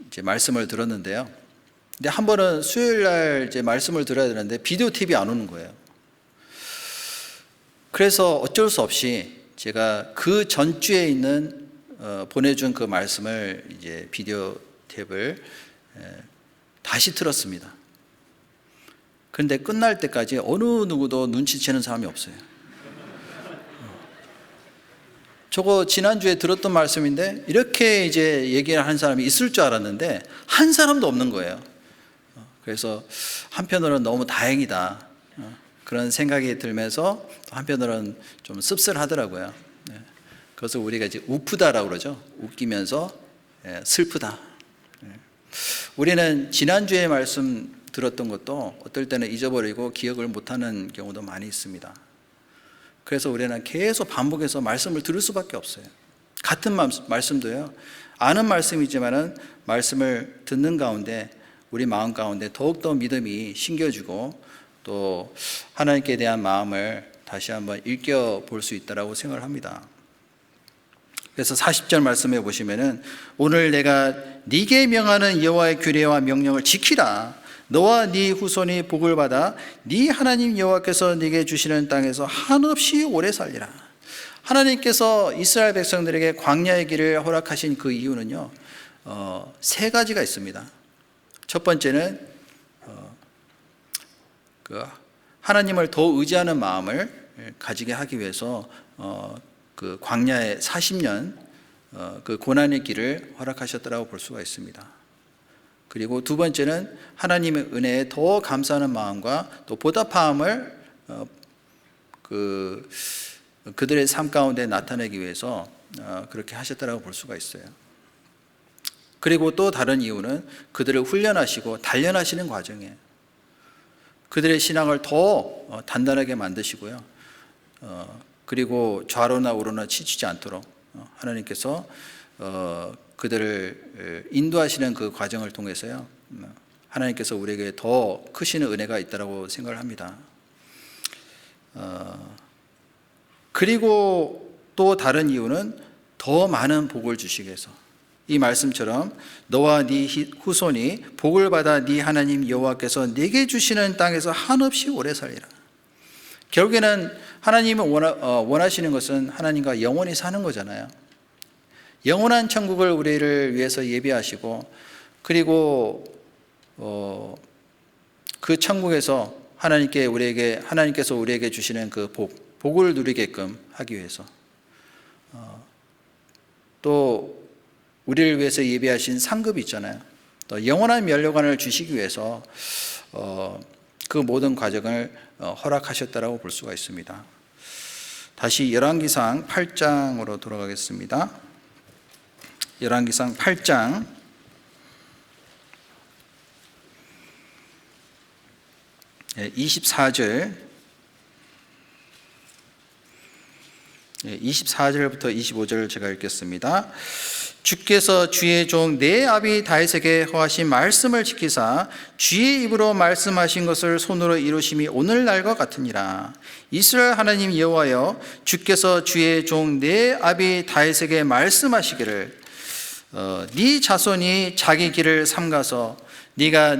이제 말씀을 들었는데요. 근데 한 번은 수요일 날 이제 말씀을 들어야 되는데 비디오 TV 안 오는 거예요. 그래서 어쩔 수 없이 제가 그 전주에 있는 보내준 그 말씀을 이제 비디오 탭을 다시 틀었습니다. 그런데 끝날 때까지 어느 누구도 눈치채는 사람이 없어요. 저거 지난주에 들었던 말씀인데 이렇게 이제 얘기를 하는 사람이 있을 줄 알았는데 한 사람도 없는 거예요. 그래서 한편으로는 너무 다행이다, 그런 생각이 들면서 또 한편으로는 좀 씁쓸하더라고요. 그래서 우리가 이제 우프다라고 그러죠. 웃기면서 슬프다. 우리는 지난주에 말씀 들었던 것도 어떨 때는 잊어버리고 기억을 못하는 경우도 많이 있습니다. 그래서 우리는 계속 반복해서 말씀을 들을 수밖에 없어요. 같은 말씀도요, 아는 말씀이지만은 말씀을 듣는 가운데 우리 마음 가운데 더욱더 믿음이 심겨지고 또 하나님께 대한 마음을 다시 한번 일깨워 볼 수 있다라고 생각을 합니다. 그래서 40절 말씀에 보시면은 오늘 내가 네게 명하는 여호와의 규례와 명령을 지키라. 너와 네 후손이 복을 받아 네 하나님 여호와께서 네게 주시는 땅에서 한없이 오래 살리라. 하나님께서 이스라엘 백성들에게 광야의 길을 허락하신 그 이유는요, 세 가지가 있습니다. 첫 번째는 그 하나님을 더 의지하는 마음을 가지게 하기 위해서 그 광야의 40년 그 고난의 길을 허락하셨다라고 볼 수가 있습니다. 그리고 두 번째는 하나님의 은혜에 더 감사하는 마음과 또 보답함을 그들의 삶 가운데 나타내기 위해서 그렇게 하셨다라고 볼 수가 있어요. 그리고 또 다른 이유는 그들을 훈련하시고 단련하시는 과정이에요. 그들의 신앙을 더 단단하게 만드시고요. 그리고 좌로나 우로나 치치지 않도록 하나님께서 그들을 인도하시는 그 과정을 통해서요, 하나님께서 우리에게 더 크신 은혜가 있다고 생각을 합니다. 그리고 또 다른 이유는 더 많은 복을 주시기 위해서, 이 말씀처럼 너와 네 후손이 복을 받아 네 하나님 여호와께서 네게 주시는 땅에서 한없이 오래 살리라. 결국에는 하나님이 원하시는 것은 하나님과 영원히 사는 거잖아요. 영원한 천국을 우리를 위해서 예비하시고, 그리고 그 천국에서 하나님께서 우리에게 주시는 그 복을 누리게끔 하기 위해서, 또 우리를 위해서 예비하신 상급이 있잖아요. 또 영원한 면류관을 주시기 위해서 그 모든 과정을 허락하셨다라고 볼 수가 있습니다. 다시 열왕기상 8장으로 돌아가겠습니다. 열왕기상 8장 24절부터 25절을 제가 읽겠습니다. 주께서 주의 종 내 아비 다윗에게 허하신 말씀을 지키사 주의 입으로 말씀하신 것을 손으로 이루심이 오늘날과 같으니라. 이스라엘 하나님 여호와여, 주께서 주의 종 내 아비 다윗에게 말씀하시기를 네 자손이 자기 길을 삼가서 네가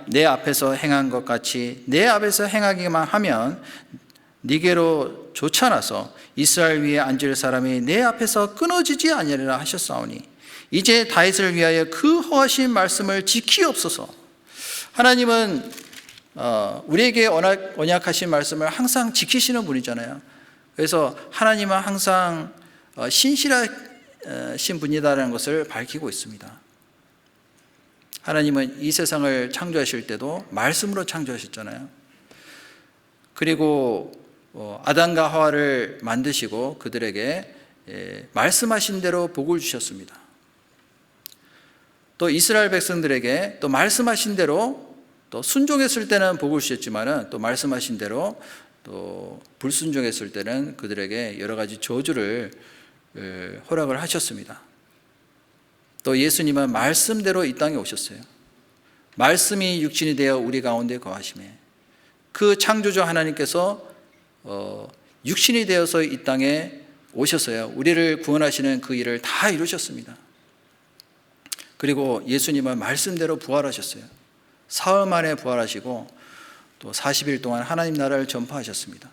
내 앞에서 행한 것 같이 내 앞에서 행하기만 하면 네게로 쫓아나서 이스라엘 위에 앉을 사람이 내 앞에서 끊어지지 아니하리라 하셨사오니 이제 다윗을 위하여 그 허하신 말씀을 지키옵소서. 하나님은 우리에게 언약하신 말씀을 항상 지키시는 분이잖아요. 그래서 하나님은 항상 신실하신 분이다라는 것을 밝히고 있습니다. 하나님은 이 세상을 창조하실 때도 말씀으로 창조하셨잖아요. 그리고 아담과 하와를 만드시고 그들에게 말씀하신 대로 복을 주셨습니다. 또 이스라엘 백성들에게 또 말씀하신 대로 또 순종했을 때는 복을 주셨지만은 또 말씀하신 대로 또 불순종했을 때는 그들에게 여러 가지 저주를 허락을 하셨습니다. 또 예수님은 말씀대로 이 땅에 오셨어요. 말씀이 육신이 되어 우리 가운데 거하심에 그 창조주 하나님께서 육신이 되어서 이 땅에 오셔서요 우리를 구원하시는 그 일을 다 이루셨습니다. 그리고 예수님은 말씀대로 부활하셨어요. 사흘 만에 부활하시고 또 40일 동안 하나님 나라를 전파하셨습니다.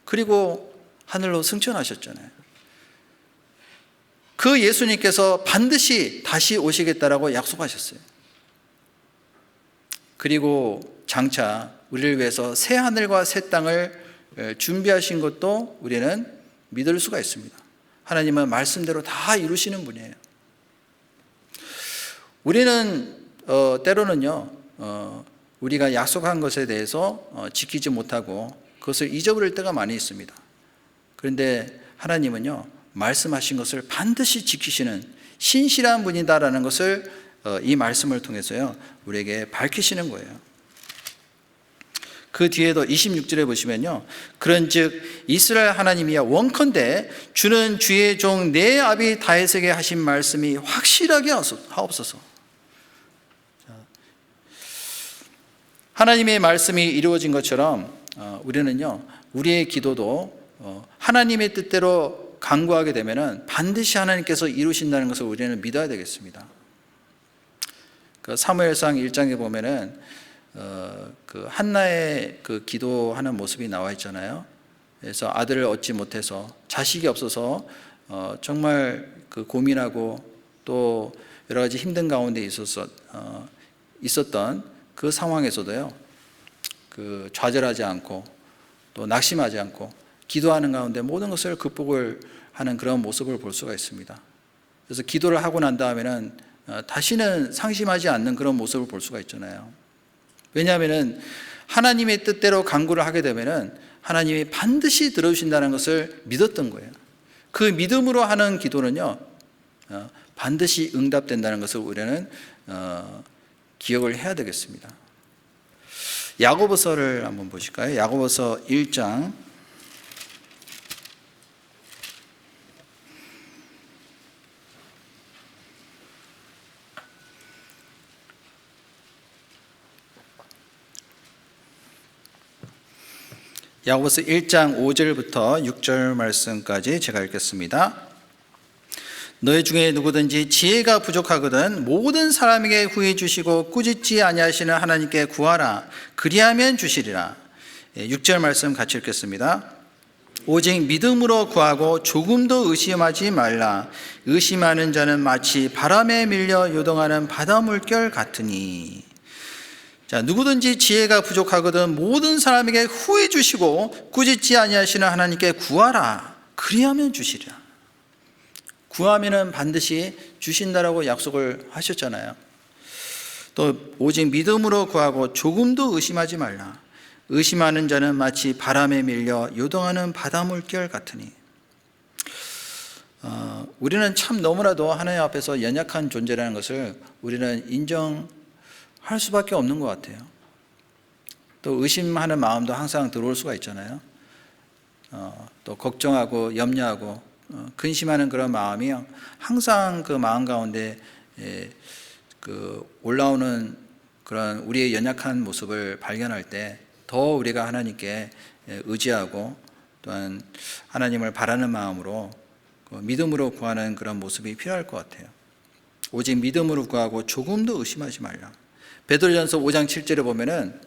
그리고 하늘로 승천하셨잖아요. 그 예수님께서 반드시 다시 오시겠다라고 약속하셨어요. 그리고 장차 우리를 위해서 새 하늘과 새 땅을 준비하신 것도 우리는 믿을 수가 있습니다. 하나님은 말씀대로 다 이루시는 분이에요. 우리는 때로는요 우리가 약속한 것에 대해서 지키지 못하고 그것을 잊어버릴 때가 많이 있습니다. 그런데 하나님은요 말씀하신 것을 반드시 지키시는 신실한 분이다라는 것을 이 말씀을 통해서요 우리에게 밝히시는 거예요. 그 뒤에도 26절에 보시면요 그런즉 이스라엘 하나님이여 원컨대 주는 주의 종 내 아비 다윗에게 하신 말씀이 확실하게 하옵소서. 하나님의 말씀이 이루어진 것처럼 우리는요 우리의 기도도 하나님의 뜻대로 간구하게 되면은 반드시 하나님께서 이루신다는 것을 우리는 믿어야 되겠습니다. 그 사무엘상 1장에 보면은 그 한나의 그 기도하는 모습이 나와 있잖아요. 그래서 아들을 얻지 못해서 자식이 없어서 정말 그 고민하고 또 여러 가지 힘든 가운데 있었던 그 상황에서도요 그 좌절하지 않고 또 낙심하지 않고 기도하는 가운데 모든 것을 극복을 하는 그런 모습을 볼 수가 있습니다. 그래서 기도를 하고 난 다음에는 다시는 상심하지 않는 그런 모습을 볼 수가 있잖아요. 왜냐하면 하나님의 뜻대로 간구를 하게 되면은 하나님이 반드시 들어주신다는 것을 믿었던 거예요. 그 믿음으로 하는 기도는요 반드시 응답된다는 것을 우리는 기억을 해야 되겠습니다. 야고보서를 한번 보실까요? 야고보서 1장 야고보서 1장 5절부터 6절 말씀까지 제가 읽겠습니다. 너희 중에 누구든지 지혜가 부족하거든 모든 사람에게 후히 주시고 꾸짖지 아니하시는 하나님께 구하라. 그리하면 주시리라. 6절 말씀 같이 읽겠습니다. 오직 믿음으로 구하고 조금도 의심하지 말라. 의심하는 자는 마치 바람에 밀려 요동하는 바다 물결 같으니. 자, 누구든지 지혜가 부족하거든 모든 사람에게 후히 주시고 꾸짖지 아니하시는 하나님께 구하라. 그리하면 주시리라. 구하면은 반드시 주신다라고 약속을 하셨잖아요. 또 오직 믿음으로 구하고 조금도 의심하지 말라. 의심하는 자는 마치 바람에 밀려 요동하는 바다 물결 같으니. 우리는 참 너무나도 하나님 앞에서 연약한 존재라는 것을 우리는 인정할 수밖에 없는 것 같아요. 또 의심하는 마음도 항상 들어올 수가 있잖아요. 또 걱정하고 염려하고 근심하는 그런 마음이 항상 그 마음 가운데 그 올라오는 그런 우리의 연약한 모습을 발견할 때 더 우리가 하나님께 의지하고 또한 하나님을 바라는 마음으로 믿음으로 구하는 그런 모습이 필요할 것 같아요. 오직 믿음으로 구하고 조금도 의심하지 말라. 베드로전서 5장 7절에 보면은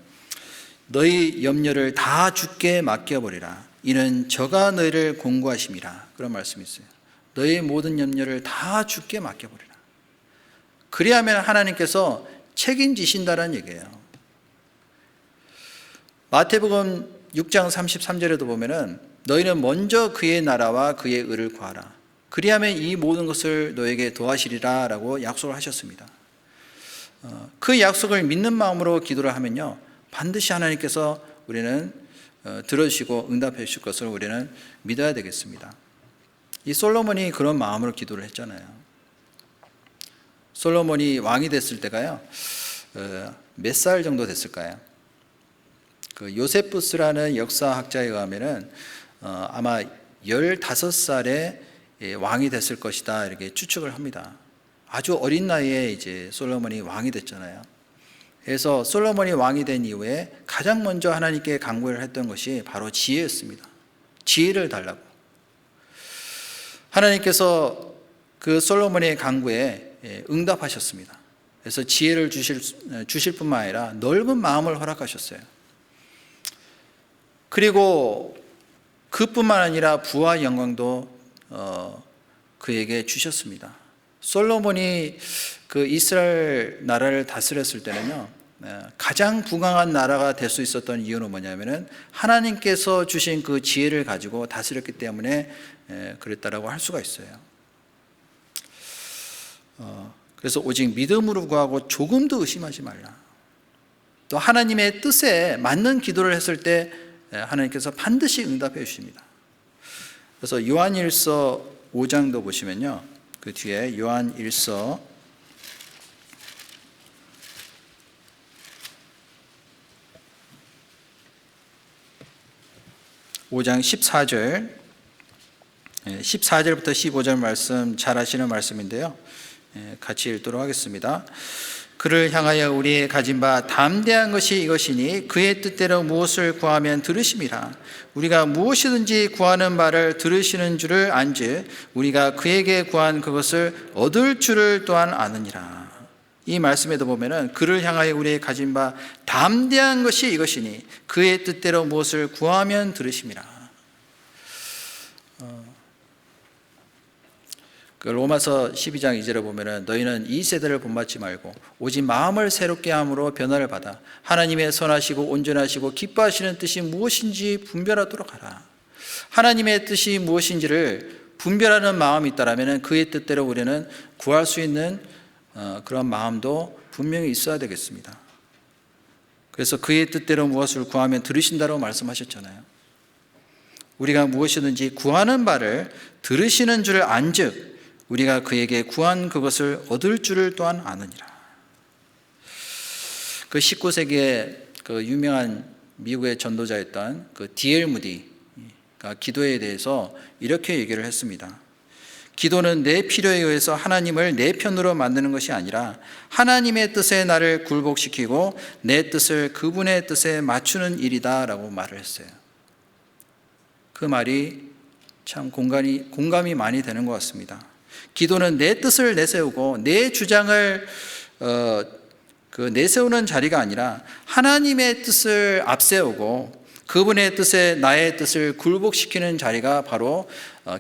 너희 염려를 다 주께 맡겨버리라. 이는 저가 너희를 공고하심이라. 그런 말씀이 있어요. 너희 모든 염려를 다 주께 맡겨버리라. 그리하면 하나님께서 책임지신다는 얘기예요. 마태복음 6장 33절에도 보면은 너희는 먼저 그의 나라와 그의 의를 구하라. 그리하면 이 모든 것을 너에게 더하시리라 라고 약속을 하셨습니다. 그 약속을 믿는 마음으로 기도를 하면요, 반드시 하나님께서 우리는 들어주시고 응답해 주실 것을 우리는 믿어야 되겠습니다. 이 솔로몬이 그런 마음으로 기도를 했잖아요. 솔로몬이 왕이 됐을 때가요, 몇 살 정도 됐을까요? 그 요세푸스라는 역사학자에 의하면은 아마 15살에 왕이 됐을 것이다 이렇게 추측을 합니다. 아주 어린 나이에 이제 솔로몬이 왕이 됐잖아요. 그래서 솔로몬이 왕이 된 이후에 가장 먼저 하나님께 간구를 했던 것이 바로 지혜였습니다. 지혜를 달라고. 하나님께서 그 솔로몬의 간구에 응답하셨습니다. 그래서 지혜를 주실 뿐만 아니라 넓은 마음을 허락하셨어요. 그리고 그뿐만 아니라 부와 영광도 그에게 주셨습니다. 솔로몬이 그 이스라엘 나라를 다스렸을 때는요, 가장 부강한 나라가 될 수 있었던 이유는 뭐냐면은 하나님께서 주신 그 지혜를 가지고 다스렸기 때문에 그랬다라고 할 수가 있어요. 그래서 오직 믿음으로 구하고 조금도 의심하지 말라. 또 하나님의 뜻에 맞는 기도를 했을 때 하나님께서 반드시 응답해 주십니다. 그래서 요한일서 5장도 보시면요, 그 뒤에 요한일서 5장 14절부터 15절 말씀 잘 아시는 말씀인데요, 같이 읽도록 하겠습니다. 그를 향하여 우리의 가진 바 담대한 것이 이것이니 그의 뜻대로 무엇을 구하면 들으심이라. 우리가 무엇이든지 구하는 바를 들으시는 줄을 안즉 우리가 그에게 구한 그것을 얻을 줄을 또한 아느니라. 이 말씀에도 보면은 그를 향하여 우리의 가진 바 담대한 것이 이것이니 그의 뜻대로 무엇을 구하면 들으심이라. 그 로마서 12장 2절에 보면은 너희는 이 세대를 본받지 말고 오직 마음을 새롭게 함으로 변화를 받아 하나님의 선하시고 온전하시고 기뻐하시는 뜻이 무엇인지 분별하도록 하라. 하나님의 뜻이 무엇인지를 분별하는 마음이 있다라면은 그의 뜻대로 우리는 구할 수 있는 그런 마음도 분명히 있어야 되겠습니다. 그래서 그의 뜻대로 무엇을 구하면 들으신다고 말씀하셨잖아요. 우리가 무엇이든지 구하는 바를 들으시는 줄을 안즉 우리가 그에게 구한 그것을 얻을 줄을 또한 아느니라. 그 19세기에 그 유명한 미국의 전도자였던 그 D.L. 무디가 기도에 대해서 이렇게 얘기를 했습니다. 기도는 내 필요에 의해서 하나님을 내 편으로 만드는 것이 아니라 하나님의 뜻에 나를 굴복시키고 내 뜻을 그분의 뜻에 맞추는 일이다 라고 말을 했어요. 그 말이 참 공감이 많이 되는 것 같습니다. 기도는 내 뜻을 내세우고 내 주장을 내세우는 자리가 아니라 하나님의 뜻을 앞세우고 그분의 뜻에 나의 뜻을 굴복시키는 자리가 바로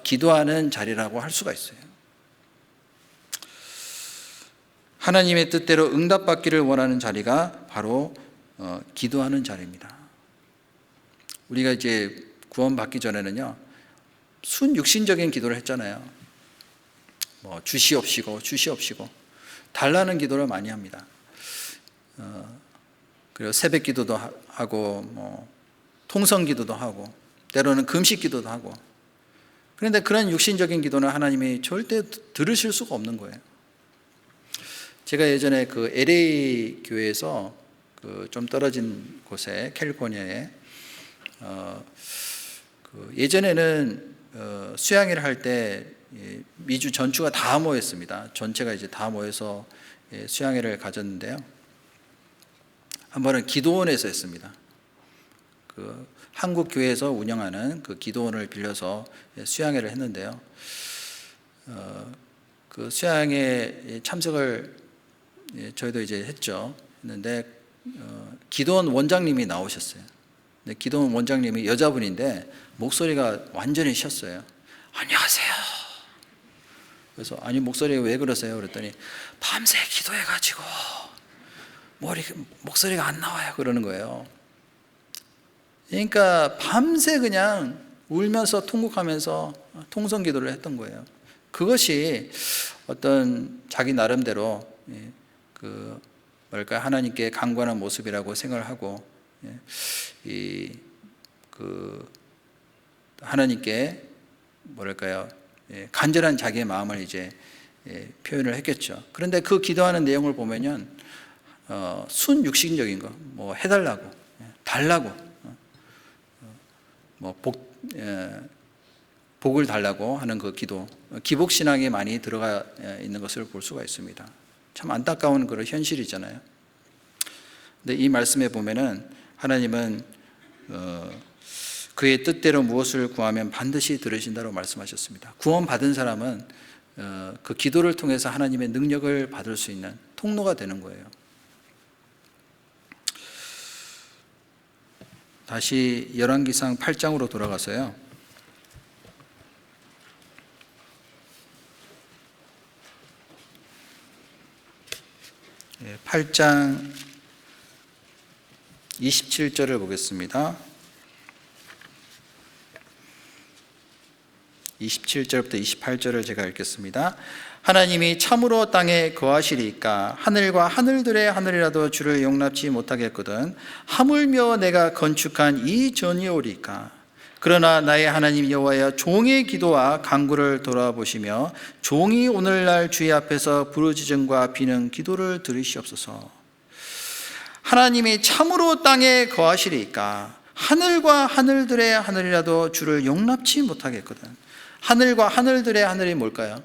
기도하는 자리라고 할 수가 있어요. 하나님의 뜻대로 응답받기를 원하는 자리가 바로 기도하는 자리입니다. 우리가 이제 구원받기 전에는요, 순육신적인 기도를 했잖아요. 주시옵시고 달라는 기도를 많이 합니다. 그리고 새벽 기도도 하고 통성 기도도 하고 때로는 금식 기도도 하고. 그런데 그런 육신적인 기도는 하나님이 절대 들으실 수가 없는 거예요. 제가 예전에 그 LA 교회에서 그 좀 떨어진 곳에 캘리포니아에 예전에는 수양회를 할 때 미주 전주가 다 모였습니다. 전체가 이제 다 모여서 수양회를 가졌는데요. 한 번은 기도원에서 했습니다. 그 한국 교회에서 운영하는 그 기도원을 빌려서 수양회를 했는데요. 그 수양에 참석을 저희도 이제 했는데 기도원 원장님이 나오셨어요. 근데 기도원 원장님이 여자분인데 목소리가 완전히 쉬었어요. 안녕하세요. 그래서 아니 목소리가 왜 그러세요? 그랬더니 밤새 기도해가지고 목소리가 안 나와요. 그러는 거예요. 그러니까 밤새 그냥 울면서 통곡하면서 통성기도를 했던 거예요. 그것이 어떤 자기 나름대로 하나님께 간구하는 모습이라고 생각을 하고 하나님께 간절한 자기의 마음을 이제 표현을 했겠죠. 그런데 그 기도하는 내용을 보면은 순육신적인 거, 뭐 해달라고, 달라고, 복을 달라고 하는 그 기도, 기복신앙에 많이 들어가 있는 것을 볼 수가 있습니다. 참 안타까운 그런 현실이잖아요. 근데 이 말씀에 보면은 하나님은 그의 뜻대로 무엇을 구하면 반드시 들으신다고 말씀하셨습니다. 구원받은 사람은 그 기도를 통해서 하나님의 능력을 받을 수 있는 통로가 되는 거예요. 다시 열왕기상 8장으로 돌아가서요. 8장 27절을 보겠습니다. 27절부터 28절을 제가 읽겠습니다. 하나님이 참으로 땅에 거하시리까 하늘과 하늘들의 하늘이라도 주를 용납치 못하겠거든 하물며 내가 건축한 이 전이오리까 그러나 나의 하나님 여호와여 종의 기도와 간구를 돌아보시며 종이 오늘날 주의 앞에서 부르짖음과 비는 기도를 들으시옵소서. 하나님이 참으로 땅에 거하시리까 하늘과 하늘들의 하늘이라도 주를 용납치 못하겠거든. 하늘과 하늘들의 하늘이 뭘까요?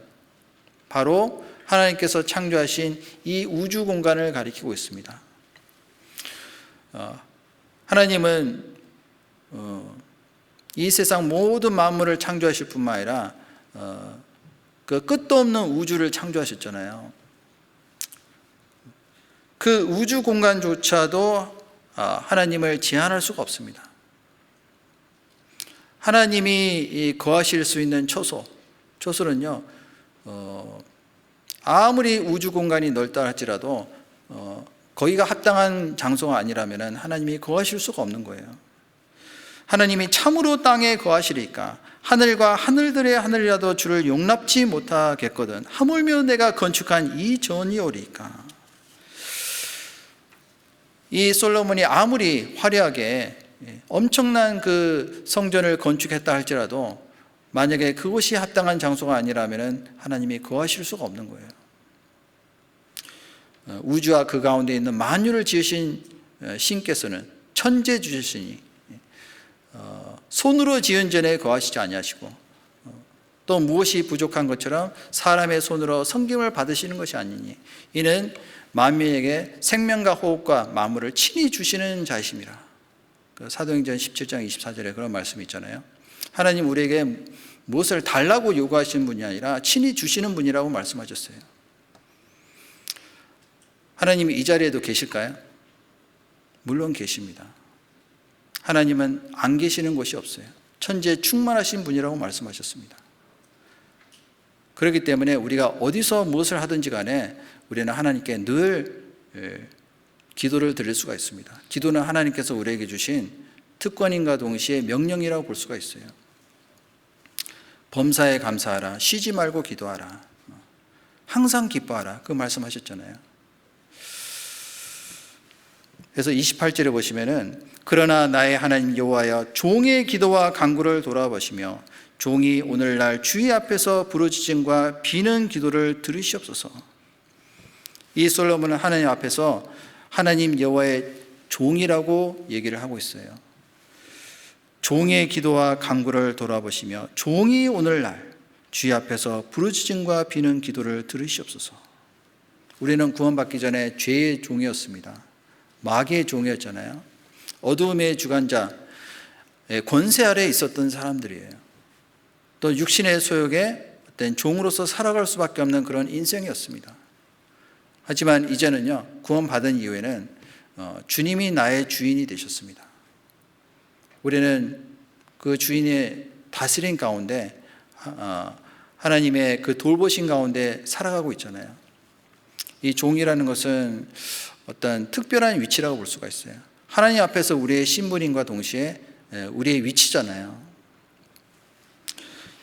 바로 하나님께서 창조하신 이 우주 공간을 가리키고 있습니다. 하나님은 이 세상 모든 만물을 창조하실 뿐만 아니라 그 끝도 없는 우주를 창조하셨잖아요. 그 우주 공간조차도 하나님을 제한할 수가 없습니다. 하나님이 거하실 수 있는 초소는요, 아무리 우주 공간이 넓다 할지라도 거기가 합당한 장소가 아니라면 하나님이 거하실 수가 없는 거예요. 하나님이 참으로 땅에 거하시리까 하늘과 하늘들의 하늘이라도 주를 용납치 못하겠거든 하물며 내가 건축한 이 전이오리까. 이 솔로몬이 아무리 화려하게 엄청난 그 성전을 건축했다 할지라도 만약에 그것이 합당한 장소가 아니라면 하나님이 거하실 수가 없는 거예요. 우주와 그 가운데 있는 만유를 지으신 신께서는 천재주시니 손으로 지은 전에 거하시지 아니하시고 또 무엇이 부족한 것처럼 사람의 손으로 섬김을 받으시는 것이 아니니 이는 만민에게 생명과 호흡과 만물을 친히 주시는 자이심이라. 사도행전 17장 24절에 그런 말씀이 있잖아요. 하나님 우리에게 무엇을 달라고 요구하시는 분이 아니라 친히 주시는 분이라고 말씀하셨어요. 하나님이 이 자리에도 계실까요? 물론 계십니다. 하나님은 안 계시는 곳이 없어요. 천지에 충만하신 분이라고 말씀하셨습니다. 그렇기 때문에 우리가 어디서 무엇을 하든지 간에 우리는 하나님께 늘 기도를 드릴 수가 있습니다. 기도는 하나님께서 우리에게 주신 특권인과 동시에 명령이라고 볼 수가 있어요. 범사에 감사하라. 쉬지 말고 기도하라. 항상 기뻐하라. 그 말씀하셨잖아요. 그래서 28절에 보시면은 그러나 나의 하나님 여호와여 종의 기도와 간구를 돌아보시며 종이 오늘날 주의 앞에서 부르짖음과 비는 기도를 들으시옵소서. 이 솔로몬은 하나님 앞에서 하나님 여호와의 종이라고 얘기를 하고 있어요. 종의 기도와 간구를 돌아보시며 종이 오늘날 주의 앞에서 부르짖음과 비는 기도를 들으시옵소서. 우리는 구원받기 전에 죄의 종이었습니다. 마귀의 종이었잖아요. 어두움의 주관자, 권세 아래에 있었던 사람들이에요. 또 육신의 소욕에 된 종으로서 살아갈 수밖에 없는 그런 인생이었습니다. 하지만 이제는요, 구원받은 이후에는 주님이 나의 주인이 되셨습니다. 우리는 그 주인의 다스림 가운데 하나님의 그 돌보신 가운데 살아가고 있잖아요. 이 종이라는 것은 어떤 특별한 위치라고 볼 수가 있어요. 하나님 앞에서 우리의 신분임과 동시에 우리의 위치잖아요.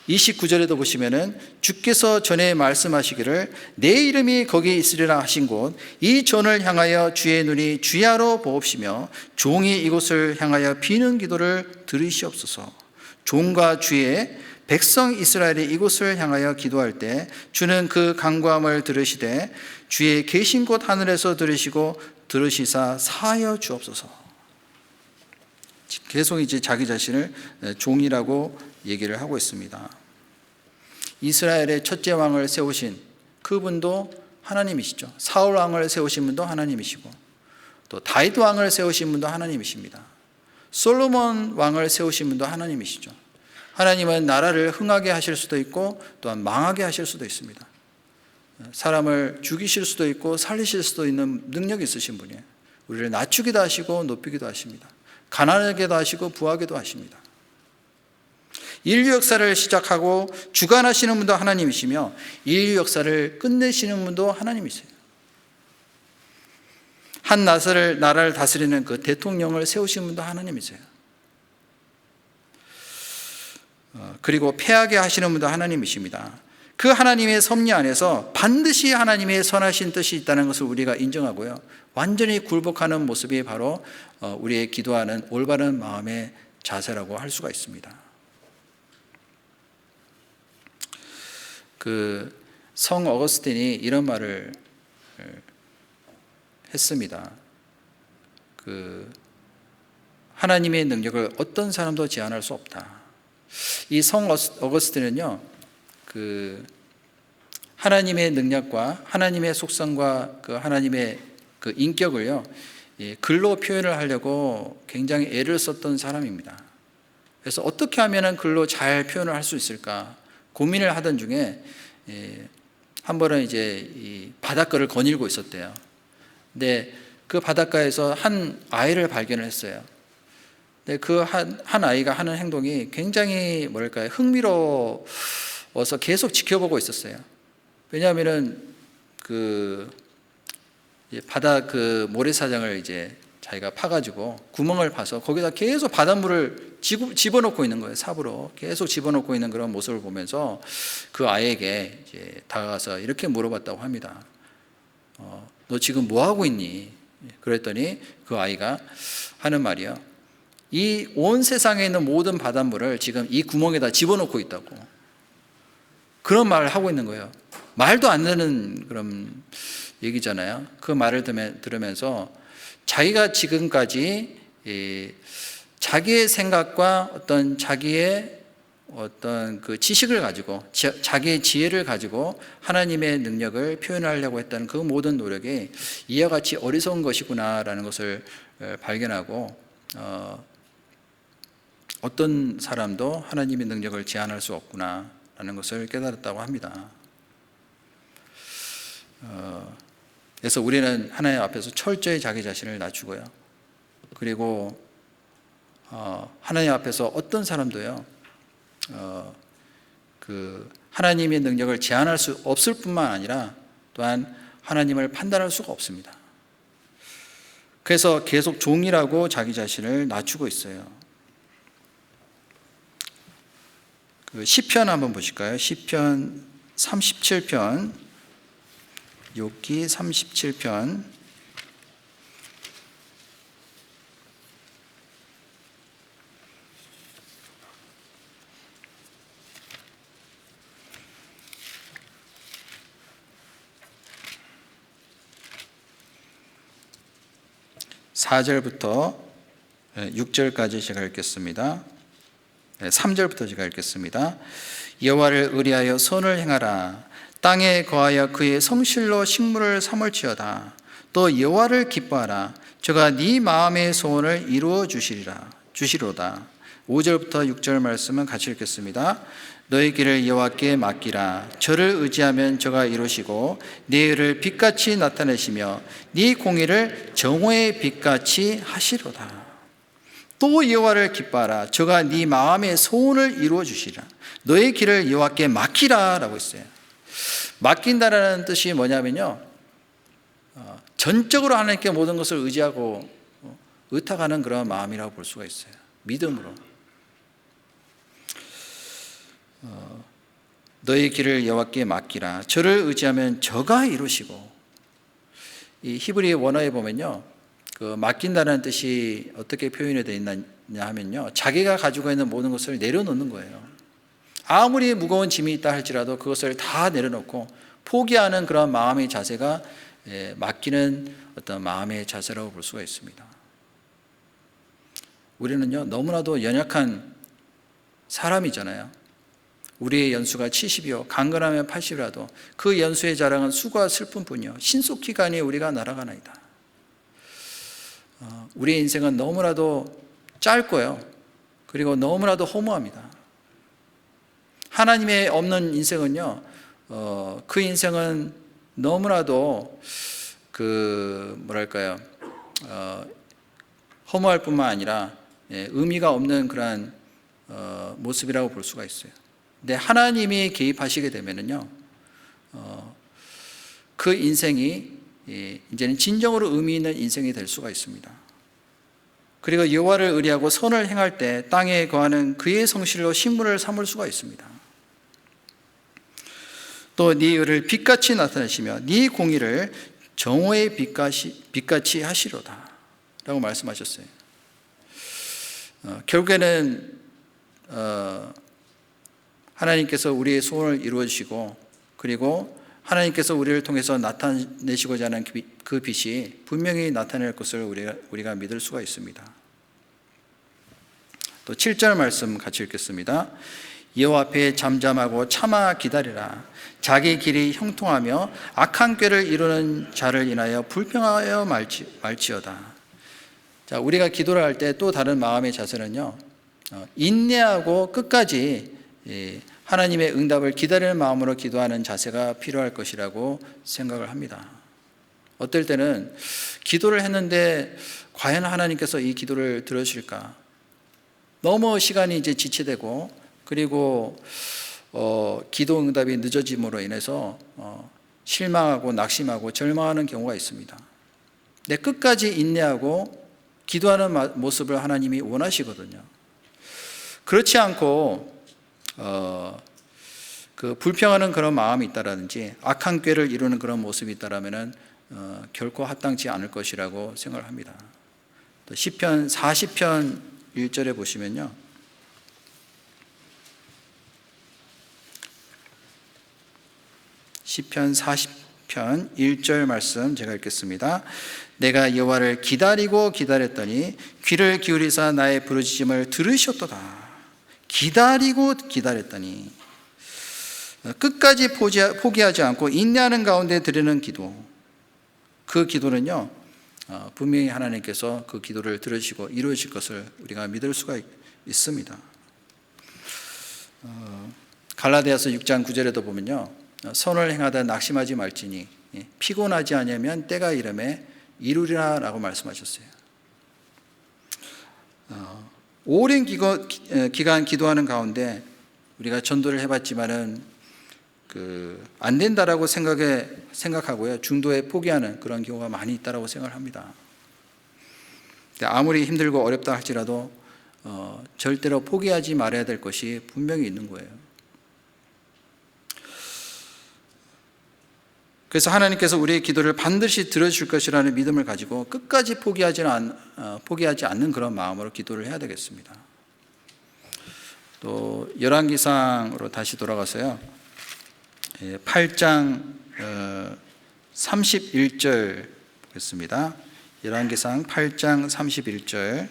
29절에도 보시면은 주께서 전에 말씀하시기를 내 이름이 거기 있으리라 하신 곳 이 전을 향하여 주의 눈이 주야로 보옵시며 종이 이곳을 향하여 비는 기도를 들으시옵소서. 종과 주의 백성 이스라엘이 이곳을 향하여 기도할 때 주는 그 간구함을 들으시되 주의 계신 곳 하늘에서 들으시고 들으시사 사하여 주옵소서. 계속 이제 자기 자신을 종이라고 얘기를 하고 있습니다. 이스라엘의 첫째 왕을 세우신 그분도 하나님이시죠. 사울 왕을 세우신 분도 하나님이시고 또 다윗 왕을 세우신 분도 하나님이십니다. 솔로몬 왕을 세우신 분도 하나님이시죠. 하나님은 나라를 흥하게 하실 수도 있고 또한 망하게 하실 수도 있습니다. 사람을 죽이실 수도 있고 살리실 수도 있는 능력이 있으신 분이에요. 우리를 낮추기도 하시고 높이기도 하십니다. 가난하게도 하시고 부하게도 하십니다. 인류 역사를 시작하고 주관하시는 분도 하나님이시며 인류 역사를 끝내시는 분도 하나님이세요. 한 나라를 다스리는 그 대통령을 세우신 분도 하나님이세요. 그리고 패하게 하시는 분도 하나님이십니다. 그 하나님의 섭리 안에서 반드시 하나님의 선하신 뜻이 있다는 것을 우리가 인정하고요, 완전히 굴복하는 모습이 바로 우리의 기도하는 올바른 마음의 자세라고 할 수가 있습니다. 성 어거스틴이 이런 말을 했습니다. 하나님의 능력을 어떤 사람도 제한할 수 없다. 이 성 어거스틴은요, 하나님의 능력과 하나님의 속성과 하나님의 인격을요, 글로 표현을 하려고 굉장히 애를 썼던 사람입니다. 그래서 어떻게 하면 글로 잘 표현을 할 수 있을까 고민을 하던 중에 한 번은 이제 이 바닷가를 거닐고 있었대요. 근데 그 바닷가에서 한 아이를 발견을 했어요. 근데 그 한 아이가 하는 행동이 굉장히 흥미로워서 계속 지켜보고 있었어요. 왜냐하면은 바다 모래사장을 이제 자기가 파가지고 구멍을 파서 거기다 계속 바닷물을 집어넣고 있는 거예요. 삽으로 계속 집어넣고 있는 그런 모습을 보면서 그 아이에게 이제 다가가서 이렇게 물어봤다고 합니다. 너 지금 뭐 하고 있니? 그랬더니 그 아이가 하는 말이요, 이 온 세상에 있는 모든 바닷물을 지금 이 구멍에다 집어넣고 있다고, 그런 말을 하고 있는 거예요. 말도 안 되는 그런 얘기잖아요. 그 말을 들으면서 자기가 지금까지 자기의 생각과 자기의 지식을 가지고 자기의 지혜를 가지고 하나님의 능력을 표현하려고 했다는 그 모든 노력이 이와 같이 어리석은 것이구나라는 것을 발견하고 어떤 사람도 하나님의 능력을 제한할 수 없구나라는 것을 깨달았다고 합니다. 그래서 우리는 하나님 앞에서 철저히 자기 자신을 낮추고요, 그리고 하나님 앞에서 어떤 사람도요, 하나님의 능력을 제한할 수 없을 뿐만 아니라 또한 하나님을 판단할 수가 없습니다. 그래서 계속 종이라고 자기 자신을 낮추고 있어요. 시편 한번 보실까요? 시편 37편, 욥기 37편 4절부터 6절까지 제가 읽겠습니다. 3절부터 제가 읽겠습니다. 여호와를 의리하여 선을 행하라. 땅에 거하여 그의 성실로 식물을 삼을지어다. 또 여호와를 기뻐하라. 저가 네 마음의 소원을 이루어 주시리로다. 5절부터 6절 말씀은 같이 읽겠습니다. 너희 길을 여호와께 맡기라. 저를 의지하면 저가 이루시고 네 의를 빛같이 나타내시며 네 공의를 정오의 빛같이 하시로다. 또 여호와를 기뻐하라. 저가 네 마음의 소원을 이루어 주시리라. 너희 길을 여호와께 맡기라 라고 했어요. 맡긴다라는 뜻이 뭐냐면요, 전적으로 하나님께 모든 것을 의지하고 의탁하는 그런 마음이라고 볼 수가 있어요. 믿음으로. 너희 길을 여호와께 맡기라. 저를 의지하면 저가 이루시고. 이 히브리 원어에 보면요, 그 맡긴다는 뜻이 어떻게 표현이 되어 있냐 하면요, 자기가 가지고 있는 모든 것을 내려놓는 거예요. 아무리 무거운 짐이 있다 할지라도 그것을 다 내려놓고 포기하는 그런 마음의 자세가 맡기는 어떤 마음의 자세라고 볼 수가 있습니다. 우리는요, 너무나도 연약한 사람이잖아요. 우리의 연수가 70이요 강건하면 80이라도 그 연수의 자랑은 수고와 슬픔뿐이요 신속기간이 우리가 날아가나이다. 우리의 인생은 너무나도 짧고요, 그리고 너무나도 허무합니다. 하나님의 없는 인생은요, 그 인생은 너무나도 허무할 뿐만 아니라 의미가 없는 그러한 모습이라고 볼 수가 있어요. 근데 하나님이 개입하시게 되면은요, 그 인생이 이제는 진정으로 의미 있는 인생이 될 수가 있습니다. 그리고 여호와를 의리하고 선을 행할 때 땅에 거하는 그의 성실로 식물을 삼을 수가 있습니다. 또 네 의를 빛같이 나타내시며 네 공의를 정오의 빛같이 하시로다 라고 말씀하셨어요. 결국에는 하나님께서 우리의 소원을 이루어 주시고, 그리고 하나님께서 우리를 통해서 나타내시고자 하는 그 빛이 분명히 나타낼 것을 우리가 믿을 수가 있습니다. 또 7절 말씀 같이 읽겠습니다. 여호와 앞에 잠잠하고 참아 기다리라. 자기 길이 형통하며 악한 꾀를 이루는 자를 인하여 불평하여 말지어다. 자, 우리가 기도를 할 때 또 다른 마음의 자세는요, 인내하고 끝까지 하나님의 응답을 기다리는 마음으로 기도하는 자세가 필요할 것이라고 생각을 합니다. 어떨 때는 기도를 했는데 과연 하나님께서 이 기도를 들으실까? 너무 시간이 이제 지체되고, 그리고 기도 응답이 늦어짐으로 인해서 실망하고 낙심하고 절망하는 경우가 있습니다. 근데 끝까지 인내하고 기도하는 모습을 하나님이 원하시거든요. 그렇지 않고 그 불평하는 그런 마음이 있다라든지 악한 꾀를 이루는 그런 모습이 있다라면은 결코 합당치 않을 것이라고 생각을 합니다. 또 시편 40편 1절에 보시면요, 시편 40편 1절 말씀 제가 읽겠습니다. 내가 여호와를 기다리고 기다렸더니 귀를 기울이사 나의 부르짖음을 들으셨도다. 기다리고 기다렸더니, 끝까지 포기하지 않고 인내하는 가운데 드리는 기도, 그 기도는요, 분명히 하나님께서 그 기도를 들으시고 이루어질 것을 우리가 믿을 수가 있습니다. 갈라디아서 6장 9절에도 보면요, 선을 행하다 낙심하지 말지니 피곤하지 않으면 때가 이름에 이루리라 라고 말씀하셨어요. 오랜 기간 기도하는 가운데 우리가 전도를 해봤지만은 안 된다라고 생각하고요, 중도에 포기하는 그런 경우가 많이 있다라고 생각을 합니다. 아무리 힘들고 어렵다 할지라도 절대로 포기하지 말아야 될 것이 분명히 있는 거예요. 그래서 하나님께서 우리의 기도를 반드시 들어줄 것이라는 믿음을 가지고 끝까지 포기하지 않는 그런 마음으로 기도를 해야 되겠습니다. 또 열왕기상으로 다시 돌아가서요, 8장 31절 보겠습니다. 열왕기상 8장 31절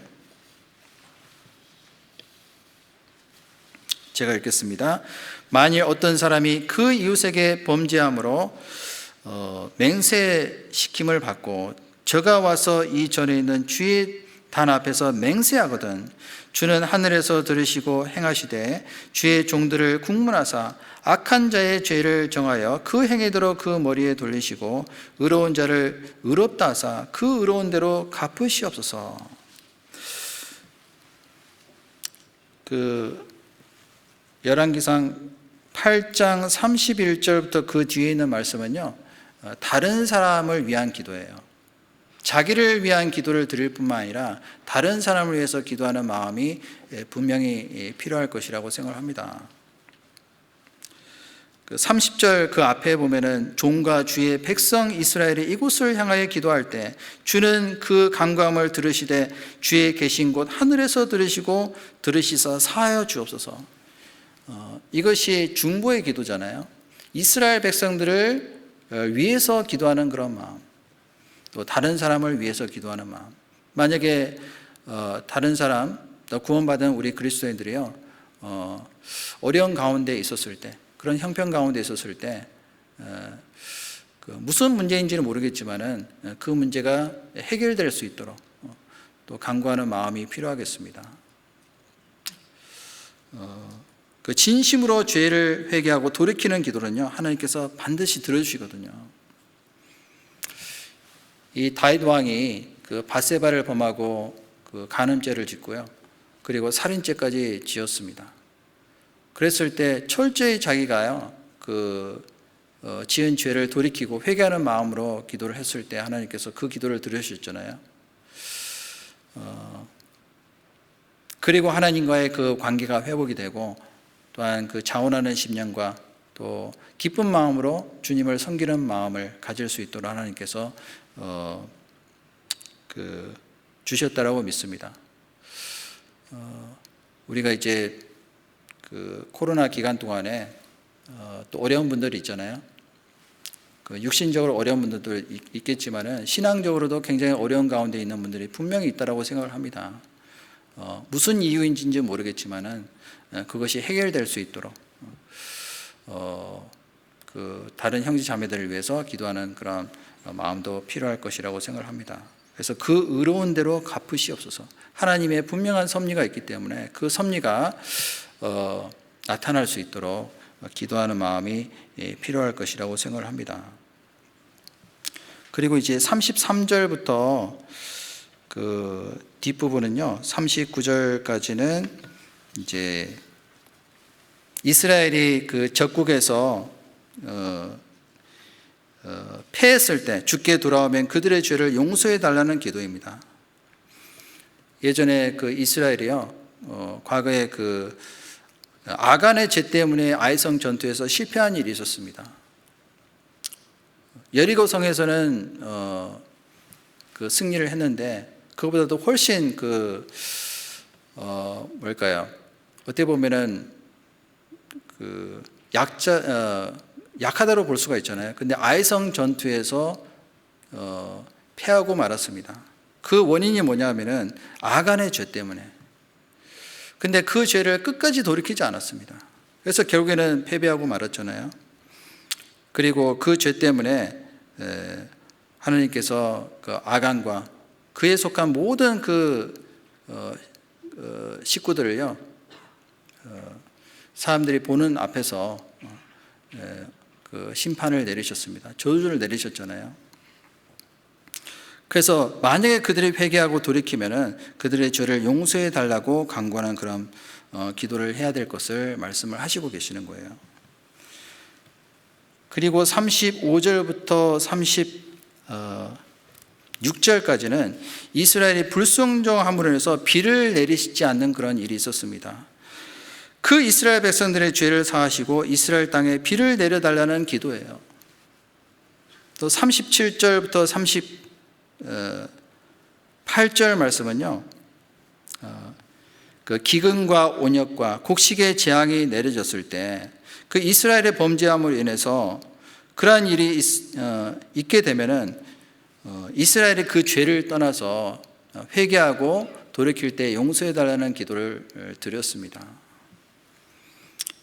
제가 읽겠습니다. 만일 어떤 사람이 그 이웃에게 범죄함으로 맹세시킴을 받고 저가 와서 이 전에 있는 주의 단 앞에서 맹세하거든 주는 하늘에서 들으시고 행하시되 주의 종들을 국문하사 악한 자의 죄를 정하여 그 행위대로 그 머리에 돌리시고 의로운 자를 의롭다 하사 그 의로운 대로 갚으시옵소서. 열왕기상 8장 31절부터 그 뒤에 있는 말씀은요, 다른 사람을 위한 기도예요. 자기를 위한 기도를 드릴 뿐만 아니라 다른 사람을 위해서 기도하는 마음이 분명히 필요할 것이라고 생각합니다. 30절 그 앞에 보면은 종과 주의 백성 이스라엘이 이곳을 향하여 기도할 때 주는 그 간구함을 들으시되 주의 계신 곳 하늘에서 들으시고 들으시사 사하여 주옵소서. 이것이 중보의 기도잖아요. 이스라엘 백성들을 위해서 기도하는 그런 마음, 또 다른 사람을 위해서 기도하는 마음. 만약에 다른 사람, 구원받은 우리 그리스도인들이요, 어려운 가운데 있었을 때, 그런 형편 가운데 있었을 때 무슨 문제인지는 모르겠지만은 그 문제가 해결될 수 있도록 또 간구하는 마음이 필요하겠습니다. 그 진심으로 죄를 회개하고 돌이키는 기도는요, 하나님께서 반드시 들어주시거든요. 이 다윗 왕이 그 밧세바를 범하고 그 간음죄를 짓고요, 그리고 살인죄까지 지었습니다. 그랬을 때 철저히 자기가요 지은 죄를 돌이키고 회개하는 마음으로 기도를 했을 때 하나님께서 그 기도를 들으셨잖아요. 그리고 하나님과의 그 관계가 회복이 되고 또한 그 자원하는 심령과 또 기쁜 마음으로 주님을 섬기는 마음을 가질 수 있도록 하나님께서 주셨다라고 믿습니다. 우리가 이제 그 코로나 기간 동안에 또 어려운 분들이 있잖아요. 그 육신적으로 어려운 분들도 있겠지만은 신앙적으로도 굉장히 어려운 가운데 있는 분들이 분명히 있다라고 생각을 합니다. 무슨 이유인지 모르겠지만은 그것이 해결될 수 있도록 그 다른 형제 자매들을 위해서 기도하는 그런 마음도 필요할 것이라고 생각을 합니다. 그래서 그 의로운 대로 갚으시옵소서. 하나님의 분명한 섭리가 있기 때문에 그 섭리가 나타날 수 있도록 기도하는 마음이 필요할 것이라고 생각을 합니다. 그리고 이제 33절부터 그 뒷부분은요, 39절까지는 이제 이스라엘이 그 적국에서 패했을 때 주께 돌아오면 그들의 죄를 용서해 달라는 기도입니다. 예전에 그 이스라엘이요, 과거에 그 아간의 죄 때문에 아이성 전투에서 실패한 일이 있었습니다. 여리고 성에서는 그 승리를 했는데 그거보다도 훨씬 어떻게 보면은 그 약하다고 볼 수가 있잖아요. 근데 아이성 전투에서 패하고 말았습니다. 그 원인이 뭐냐면은 아간의 죄 때문에. 근데 그 죄를 끝까지 돌이키지 않았습니다. 그래서 결국에는 패배하고 말았잖아요. 그리고 그 죄 때문에 하나님께서 그 아간과 그에 속한 모든 그 식구들을요, 사람들이 보는 앞에서 그 심판을 내리셨습니다. 저주를 내리셨잖아요. 그래서 만약에 그들이 회개하고 돌이키면은 그들의 죄를 용서해 달라고 간구하는 그런 기도를 해야 될 것을 말씀을 하시고 계시는 거예요. 그리고 35절부터 36절까지는 이스라엘이 불순종함으로 인해서 비를 내리시지 않는 그런 일이 있었습니다. 그 이스라엘 백성들의 죄를 사하시고 이스라엘 땅에 비를 내려달라는 기도예요. 또 37절부터 38절 말씀은요, 그 기근과 온역과 곡식의 재앙이 내려졌을 때 그 이스라엘의 범죄함으로 인해서 그러한 일이 있게 되면은 이스라엘이 그 죄를 떠나서 회개하고 돌이킬 때 용서해 달라는 기도를 드렸습니다.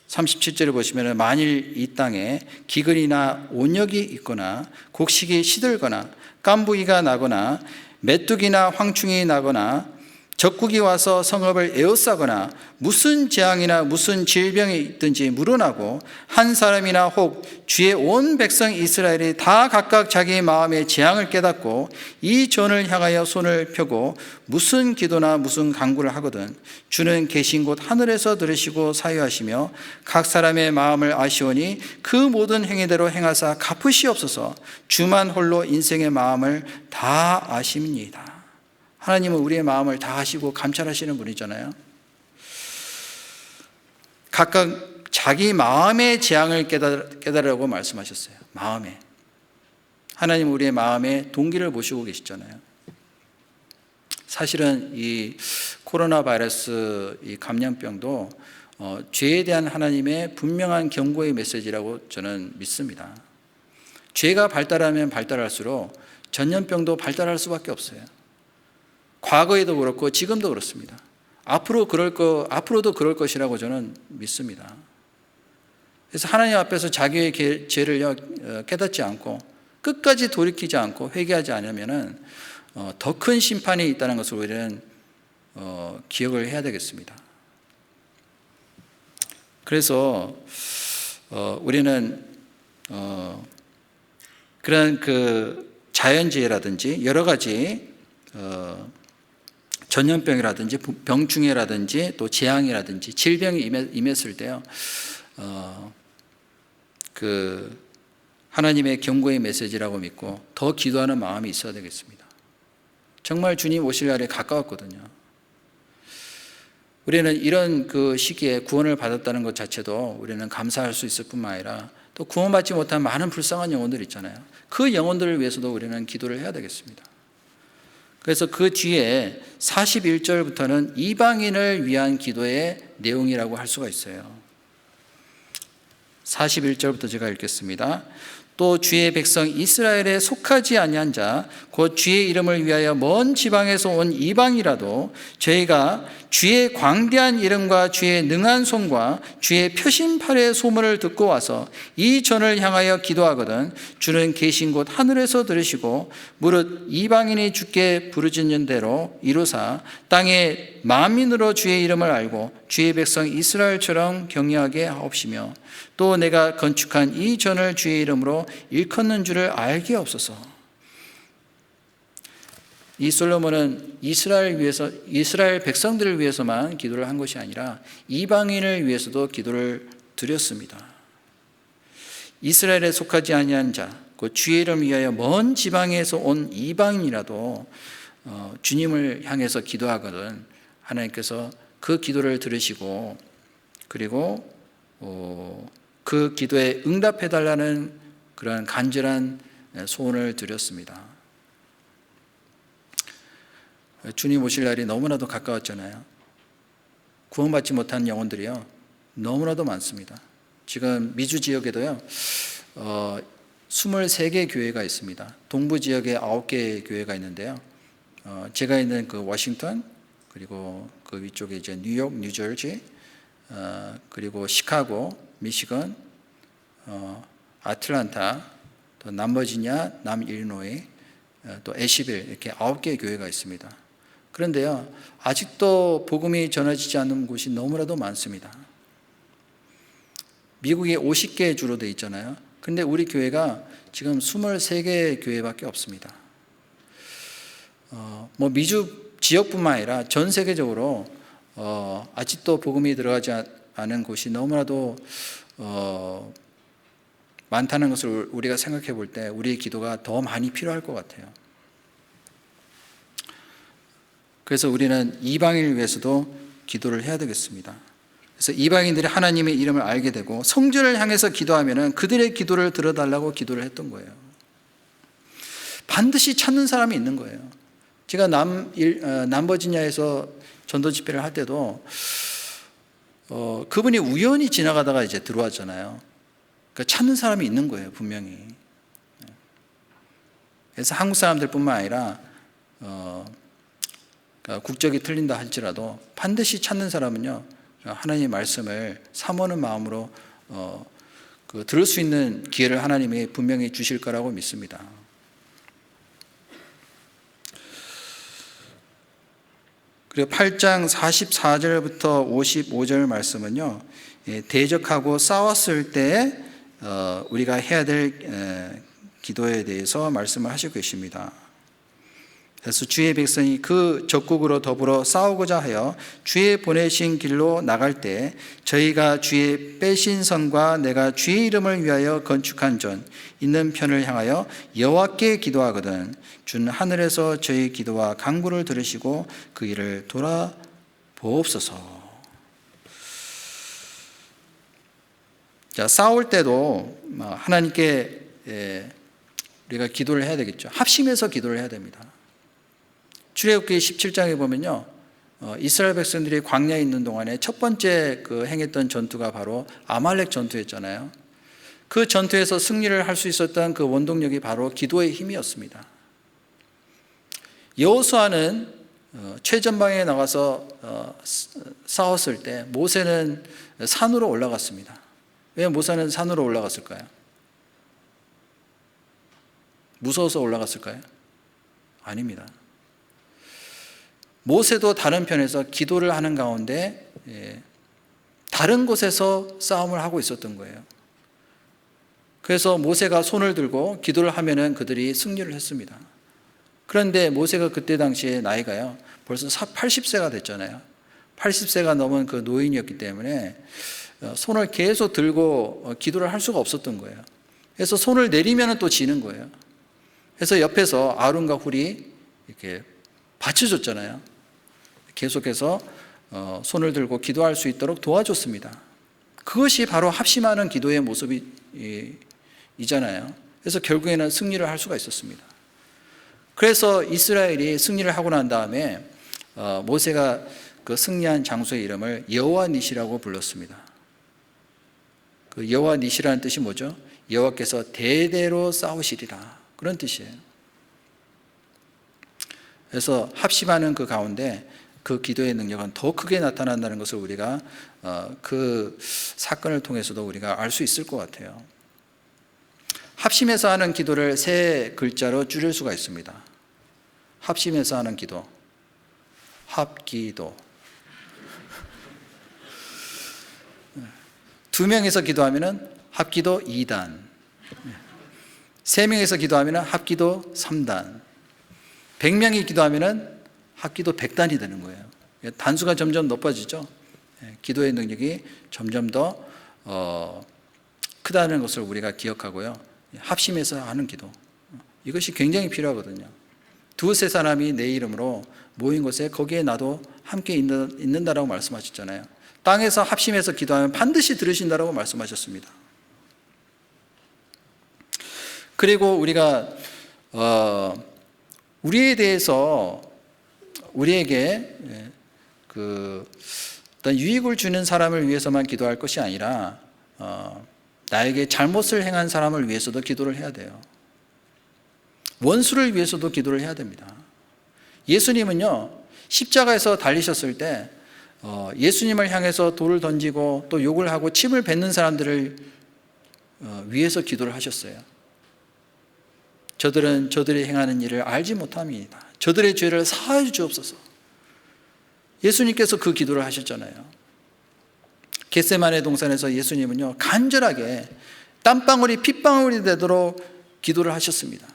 37절을 보시면 만일 이 땅에 기근이나 온역이 있거나 곡식이 시들거나 깐부기가 나거나 메뚜기나 황충이 나거나 적국이 와서 성읍을 에워싸거나 무슨 재앙이나 무슨 질병이 있든지 물어나고 한 사람이나 혹 주의 온 백성 이스라엘이 다 각각 자기 마음의 재앙을 깨닫고 이 전을 향하여 손을 펴고 무슨 기도나 무슨 간구를 하거든 주는 계신 곳 하늘에서 들으시고 사유하시며 각 사람의 마음을 아시오니 그 모든 행위대로 행하사 갚으시옵소서. 주만 홀로 인생의 마음을 다 아십니다. 하나님은 우리의 마음을 다 아시고 감찰하시는 분이잖아요. 각각 자기 마음의 재앙을 깨달으라고 말씀하셨어요. 마음에. 하나님은 우리의 마음의 동기를 보시고 계시잖아요. 사실은 이 코로나 바이러스 이 감염병도 죄에 대한 하나님의 분명한 경고의 메시지라고 저는 믿습니다. 죄가 발달하면 발달할수록 전염병도 발달할 수밖에 없어요. 과거에도 그렇고 지금도 그렇습니다. 앞으로도 그럴 것이라고 저는 믿습니다. 그래서 하나님 앞에서 자기의 죄를 깨닫지 않고 끝까지 돌이키지 않고 회개하지 않으면 더 큰 심판이 있다는 것을 우리는 기억을 해야 되겠습니다. 그래서 우리는 그런 그 자연재해라든지 여러 가지 전염병이라든지 병충해라든지 또 재앙이라든지 질병이 임했을 때요, 그 하나님의 경고의 메시지라고 믿고 더 기도하는 마음이 있어야 되겠습니다. 정말 주님 오실 날이 가까웠거든요. 우리는 이런 그 시기에 구원을 받았다는 것 자체도 우리는 감사할 수 있을 뿐만 아니라 또 구원받지 못한 많은 불쌍한 영혼들 있잖아요. 그 영혼들을 위해서도 우리는 기도를 해야 되겠습니다. 그래서 그 뒤에 41절부터는 이방인을 위한 기도의 내용이라고 할 수가 있어요. 41절부터 제가 읽겠습니다. 또 주의 백성 이스라엘에 속하지 아니한 자 곧 주의 이름을 위하여 먼 지방에서 온 이방이라도 저희가 주의 광대한 이름과 주의 능한 손과 주의 표심팔의 소문을 듣고 와서 이 전을 향하여 기도하거든 주는 계신 곳 하늘에서 들으시고 무릇 이방인이 주께 부르짖는 대로 이루사 땅에 만민으로 주의 이름을 알고 주의 백성 이스라엘처럼 경외하게 하옵시며 또 내가 건축한 이 전을 주의 이름으로 일컫는 줄을 알게 없소서. 이 솔로몬은 이스라엘 백성들을 위해서만 기도를 한 것이 아니라 이방인을 위해서도 기도를 드렸습니다. 이스라엘에 속하지 아니한 자, 그 주의 이름을 위하여 먼 지방에서 온 이방인이라도 주님을 향해서 기도하거든 하나님께서 그 기도를 들으시고 그리고 그 기도에 응답해달라는 그런 간절한 소원을 드렸습니다. 주님 오실 날이 너무나도 가까웠잖아요. 구원받지 못한 영혼들이요 너무나도 많습니다. 지금 미주 지역에도요 23개 교회가 있습니다. 동부 지역에 9개 교회가 있는데요. 제가 있는 그 워싱턴 그리고 그 위쪽에 이제 뉴욕, 뉴저지 그리고 시카고, 미시건, 아틀란타, 또 남버지니아, 남일리노이, 또 애쉬빌 이렇게 9개의 교회가 있습니다. 그런데요, 아직도 복음이 전해지지 않는 곳이 너무나도 많습니다. 미국에 50개 주로 돼 있잖아요. 근데 우리 교회가 지금 23개 교회밖에 없습니다. 뭐 미주 지역뿐만 아니라 전 세계적으로 아직도 복음이 들어가지 않은 곳이 너무나도 많다는 것을 우리가 생각해 볼 때 우리의 기도가 더 많이 필요할 것 같아요. 그래서 우리는 이방인을 위해서도 기도를 해야 되겠습니다. 그래서 이방인들이 하나님의 이름을 알게 되고 성전을 향해서 기도하면 그들의 기도를 들어달라고 기도를 했던 거예요. 반드시 찾는 사람이 있는 거예요. 제가 남버지니아에서 전도 집회를 할 때도 그분이 우연히 지나가다가 이제 들어왔잖아요. 그러니까 찾는 사람이 있는 거예요, 분명히. 그래서 한국 사람들뿐만 아니라 국적이 틀린다 할지라도 반드시 찾는 사람은요 하나님의 말씀을 사모하는 마음으로 들을 수 있는 기회를 하나님이 분명히 주실 거라고 믿습니다. 그리고 8장 44절부터 55절 말씀은요, 대적하고 싸웠을 때 우리가 해야 될 기도에 대해서 말씀을 하시고 계십니다. 그래서 주의 백성이 그 적국으로 더불어 싸우고자 하여 주의 보내신 길로 나갈 때 저희가 주의 빼신 성과 내가 주의 이름을 위하여 건축한 전 있는 편을 향하여 여호와께 기도하거든 주는 하늘에서 저희 기도와 간구를 들으시고 그 일을 돌아보옵소서. 자, 싸울 때도 하나님께 우리가 기도를 해야 되겠죠. 합심해서 기도를 해야 됩니다. 출애굽기 17장에 보면요, 이스라엘 백성들이 광야에 있는 동안에 첫 번째 행했던 전투가 바로 아말렉 전투였잖아요. 그 전투에서 승리를 할 수 있었던 그 원동력이 바로 기도의 힘이었습니다. 여호수아는 최전방에 나가서 싸웠을 때 모세는 산으로 올라갔습니다. 왜 모세는 산으로 올라갔을까요? 무서워서 올라갔을까요? 아닙니다. 모세도 다른 편에서 기도를 하는 가운데 다른 곳에서 싸움을 하고 있었던 거예요. 그래서 모세가 손을 들고 기도를 하면은 그들이 승리를 했습니다. 그런데 모세가 그때 당시에 나이가요, 벌써 80세가 됐잖아요. 80세가 넘은 그 노인이었기 때문에 손을 계속 들고 기도를 할 수가 없었던 거예요. 그래서 손을 내리면은 또 지는 거예요. 그래서 옆에서 아론과 훌이 이렇게 받쳐줬잖아요. 계속해서 손을 들고 기도할 수 있도록 도와줬습니다. 그것이 바로 합심하는 기도의 모습이잖아요. 그래서 결국에는 승리를 할 수가 있었습니다. 그래서 이스라엘이 승리를 하고 난 다음에 모세가 그 승리한 장소의 이름을 여호와 니시라고 불렀습니다. 그 여호와 니시라는 뜻이 뭐죠? 여호와께서 대대로 싸우시리라, 그런 뜻이에요. 그래서 합심하는 그 가운데 그 기도의 능력은 더 크게 나타난다는 것을 우리가 그 사건을 통해서도 우리가 알 수 있을 것 같아요. 합심해서 하는 기도를 세 글자로 줄일 수가 있습니다. 합심해서 하는 기도, 합기도. 2명이서 기도하면 합기도 2단, 3명이서 기도하면 합기도 3단, 100명이 기도하면 합기도 100단이 되는 거예요. 단수가 점점 높아지죠. 기도의 능력이 점점 더 크다는 것을 우리가 기억하고요. 합심해서 하는 기도, 이것이 굉장히 필요하거든요. 두세 사람이 내 이름으로 모인 곳에 거기에 나도 함께 있는다라고 말씀하셨잖아요. 땅에서 합심해서 기도하면 반드시 들으신다라고 말씀하셨습니다. 그리고 우리가 우리에 대해서 우리에게 그 어떤 유익을 주는 사람을 위해서만 기도할 것이 아니라 나에게 잘못을 행한 사람을 위해서도 기도를 해야 돼요. 원수를 위해서도 기도를 해야 됩니다. 예수님은요, 십자가에서 달리셨을 때 예수님을 향해서 돌을 던지고 또 욕을 하고 침을 뱉는 사람들을 위해서 기도를 하셨어요. 저들은 저들이 행하는 일을 알지 못함이다. 저들의 죄를 사하여 주옵소서. 예수님께서 그 기도를 하셨잖아요. 겟세마네 동산에서 예수님은요, 간절하게 땀방울이 핏방울이 되도록 기도를 하셨습니다.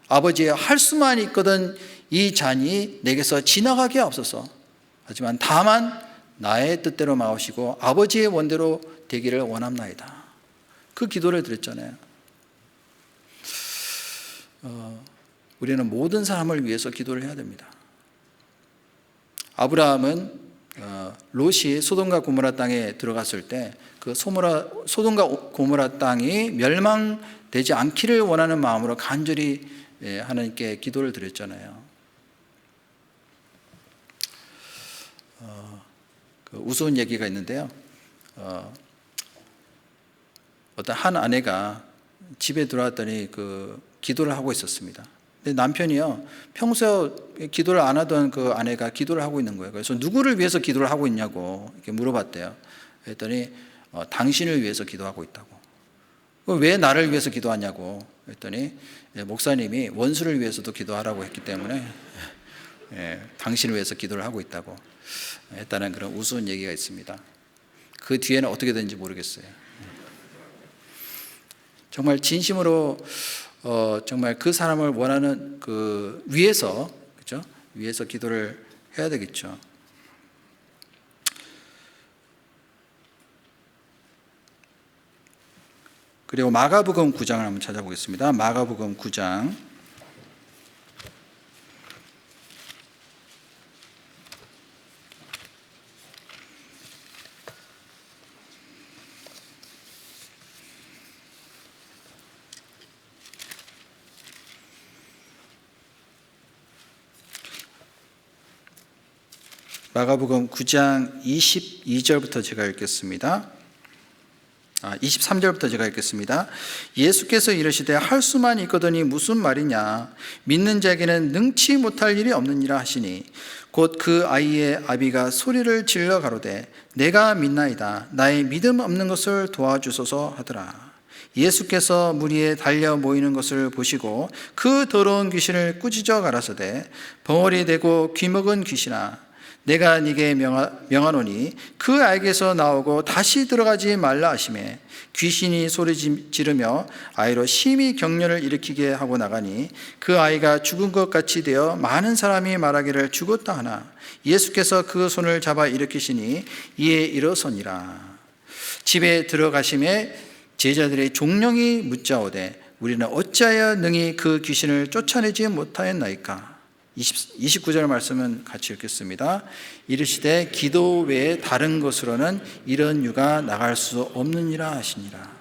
아버지의 할 수만 있거든 이 잔이 내게서 지나가게 하옵소서. 하지만 다만 나의 뜻대로 마옵시고 아버지의 원대로 되기를 원합나이다. 그 기도를 드렸잖아요. 우리는 모든 사람을 위해서 기도를 해야 됩니다. 아브라함은 롯이 소돔과 고모라 땅에 들어갔을 때 그 소돔과 고모라 땅이 멸망되지 않기를 원하는 마음으로 간절히 하나님께 기도를 드렸잖아요. 우스운 얘기가 있는데요. 어떤 한 아내가 집에 들어왔더니 기도를 하고 있었습니다. 근데 남편이요, 평소에 기도를 안 하던 그 아내가 기도를 하고 있는 거예요. 그래서 누구를 위해서 기도를 하고 있냐고 이렇게 물어봤대요. 그랬더니 당신을 위해서 기도하고 있다고. 왜 나를 위해서 기도하냐고 했더니 목사님이 원수를 위해서도 기도하라고 했기 때문에 당신을 위해서 기도를 하고 있다고 했다는 그런 우스운 얘기가 있습니다. 그 뒤에는 어떻게 되는지 모르겠어요. 정말 진심으로 정말 그 사람을 원하는 그 위에서, 그죠? 위에서 기도를 해야 되겠죠. 그리고 마가복음 9장을 한번 찾아보겠습니다. 마가복음 9장. 마가복음 9장 22절부터 제가 읽겠습니다. 23절부터 제가 읽겠습니다. 예수께서 이르시되 할 수만 있거든이 무슨 말이냐, 믿는 자에게는 능치 못할 일이 없느니라 하시니, 곧 그 아이의 아비가 소리를 질러 가로되 내가 믿나이다, 나의 믿음 없는 것을 도와주소서 하더라. 예수께서 무리에 달려 모이는 것을 보시고 그 더러운 귀신을 꾸짖어 가라사대 벙어리 대고 귀먹은 귀신아, 내가 네게 명하노니 그 아이에게서 나오고 다시 들어가지 말라 하시매, 귀신이 소리 지르며 아이로 심히 격려를 일으키게 하고 나가니 그 아이가 죽은 것 같이 되어 많은 사람이 말하기를 죽었다 하나, 예수께서 그 손을 잡아 일으키시니 이에 일어서니라. 집에 들어가심에 제자들의 종령이 묻자오되 우리는 어찌하여 능히 그 귀신을 쫓아내지 못하였나이까. 29절 말씀은 같이 읽겠습니다. 이르시되 기도 외에 다른 것으로는 이런 유가 나갈 수 없느니라 하시니라.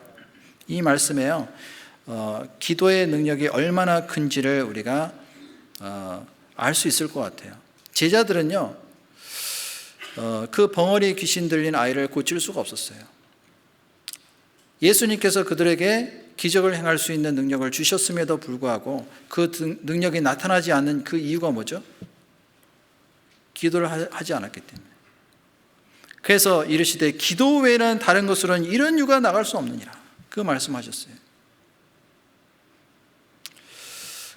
이 말씀에요, 기도의 능력이 얼마나 큰지를 우리가 알 수 있을 것 같아요. 제자들은요, 그 벙어리 귀신 들린 아이를 고칠 수가 없었어요. 예수님께서 그들에게 기적을 행할 수 있는 능력을 주셨음에도 불구하고 그 능력이 나타나지 않는 그 이유가 뭐죠? 기도를 하지 않았기 때문에. 그래서 이르시되 기도 외에는 다른 것으로는 이런 유가 나갈 수 없느니라, 그 말씀하셨어요.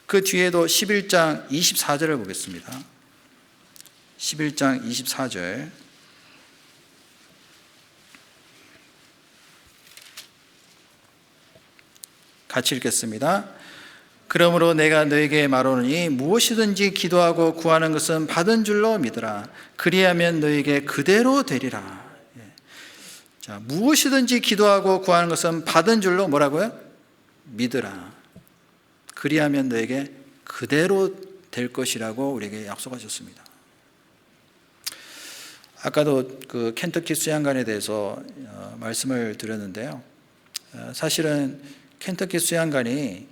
그 뒤에도 11장 24절을 보겠습니다. 11장 24절 같이 읽겠습니다. 그러므로 내가 너에게 말하노니 무엇이든지 기도하고 구하는 것은 받은 줄로 믿으라. 그리하면 너에게 그대로 되리라. 자, 무엇이든지 기도하고 구하는 것은 받은 줄로 뭐라고요? 믿으라. 그리하면 너에게 그대로 될 것이라고 우리에게 약속하셨습니다. 아까도 그 켄터키 수양관에 대해서 말씀을 드렸는데요. 사실은 켄터키 수양관이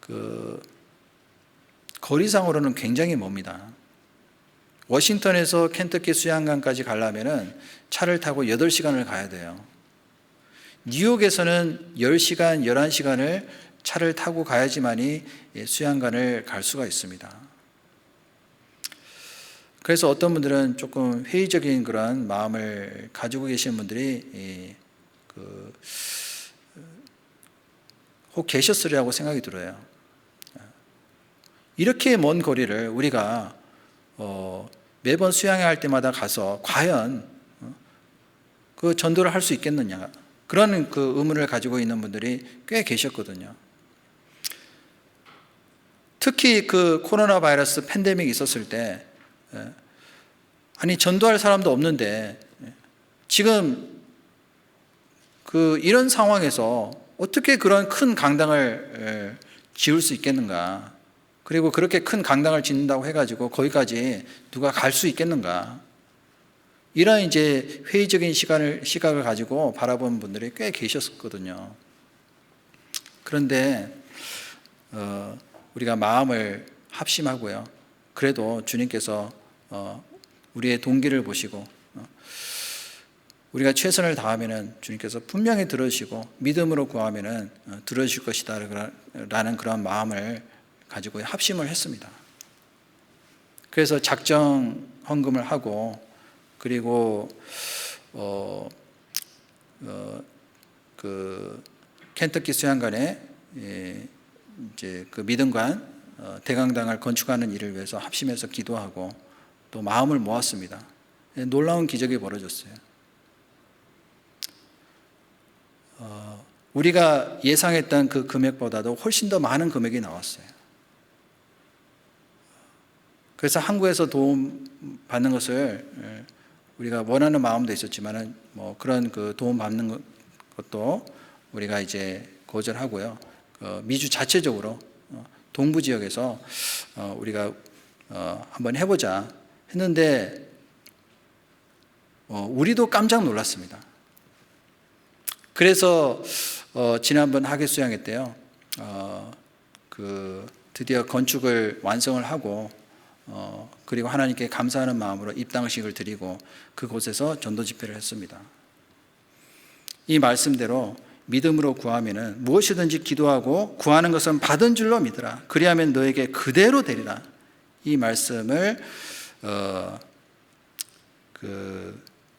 그 거리상으로는 굉장히 멉니다. 워싱턴에서 켄터키 수양관까지 가려면 차를 타고 8시간을 가야 돼요. 뉴욕에서는 10시간, 11시간을 차를 타고 가야지만이 수양관을 갈 수가 있습니다. 그래서 어떤 분들은 조금 회의적인 그런 마음을 가지고 계시는 분들이 혹 계셨으리라고 생각이 들어요. 이렇게 먼 거리를 우리가 매번 수양회 때마다 가서 과연 그 전도를 할 수 있겠느냐, 그런 그 의문을 가지고 있는 분들이 꽤 계셨거든요. 특히 그 코로나 바이러스 팬데믹이 있었을 때, 아니 전도할 사람도 없는데 지금 이런 상황에서 어떻게 그런 큰 강당을 지을 수 있겠는가? 그리고 그렇게 큰 강당을 짓는다고 해가지고 거기까지 누가 갈 수 있겠는가? 이런 이제 회의적인 시각을 가지고 바라본 분들이 꽤 계셨거든요. 그런데 우리가 마음을 합심하고요, 그래도 주님께서 우리의 동기를 보시고 우리가 최선을 다하면은 주님께서 분명히 들어주시고 믿음으로 구하면은 들어주실 것이다 라는 그런 마음을 가지고 합심을 했습니다. 그래서 작정 헌금을 하고, 그리고 그 켄터키 수양관에 이제 그 믿음관 대강당을 건축하는 일을 위해서 합심해서 기도하고 또 마음을 모았습니다. 놀라운 기적이 벌어졌어요. 우리가 예상했던 그 금액보다도 훨씬 더 많은 금액이 나왔어요. 그래서 한국에서 도움 받는 것을 우리가 원하는 마음도 있었지만은 뭐 그런 그 도움 받는 것도 우리가 이제 거절하고요. 미주 자체적으로 동부 지역에서 우리가 한번 해보자 했는데 우리도 깜짝 놀랐습니다. 그래서 지난번 학예 수양회 때요, 드디어 건축을 완성을 하고 그리고 하나님께 감사하는 마음으로 입당식을 드리고 그곳에서 전도 집회를 했습니다. 이 말씀대로 믿음으로 구하면은 무엇이든지 기도하고 구하는 것은 받은 줄로 믿으라. 그리하면 너에게 그대로 되리라. 이 말씀을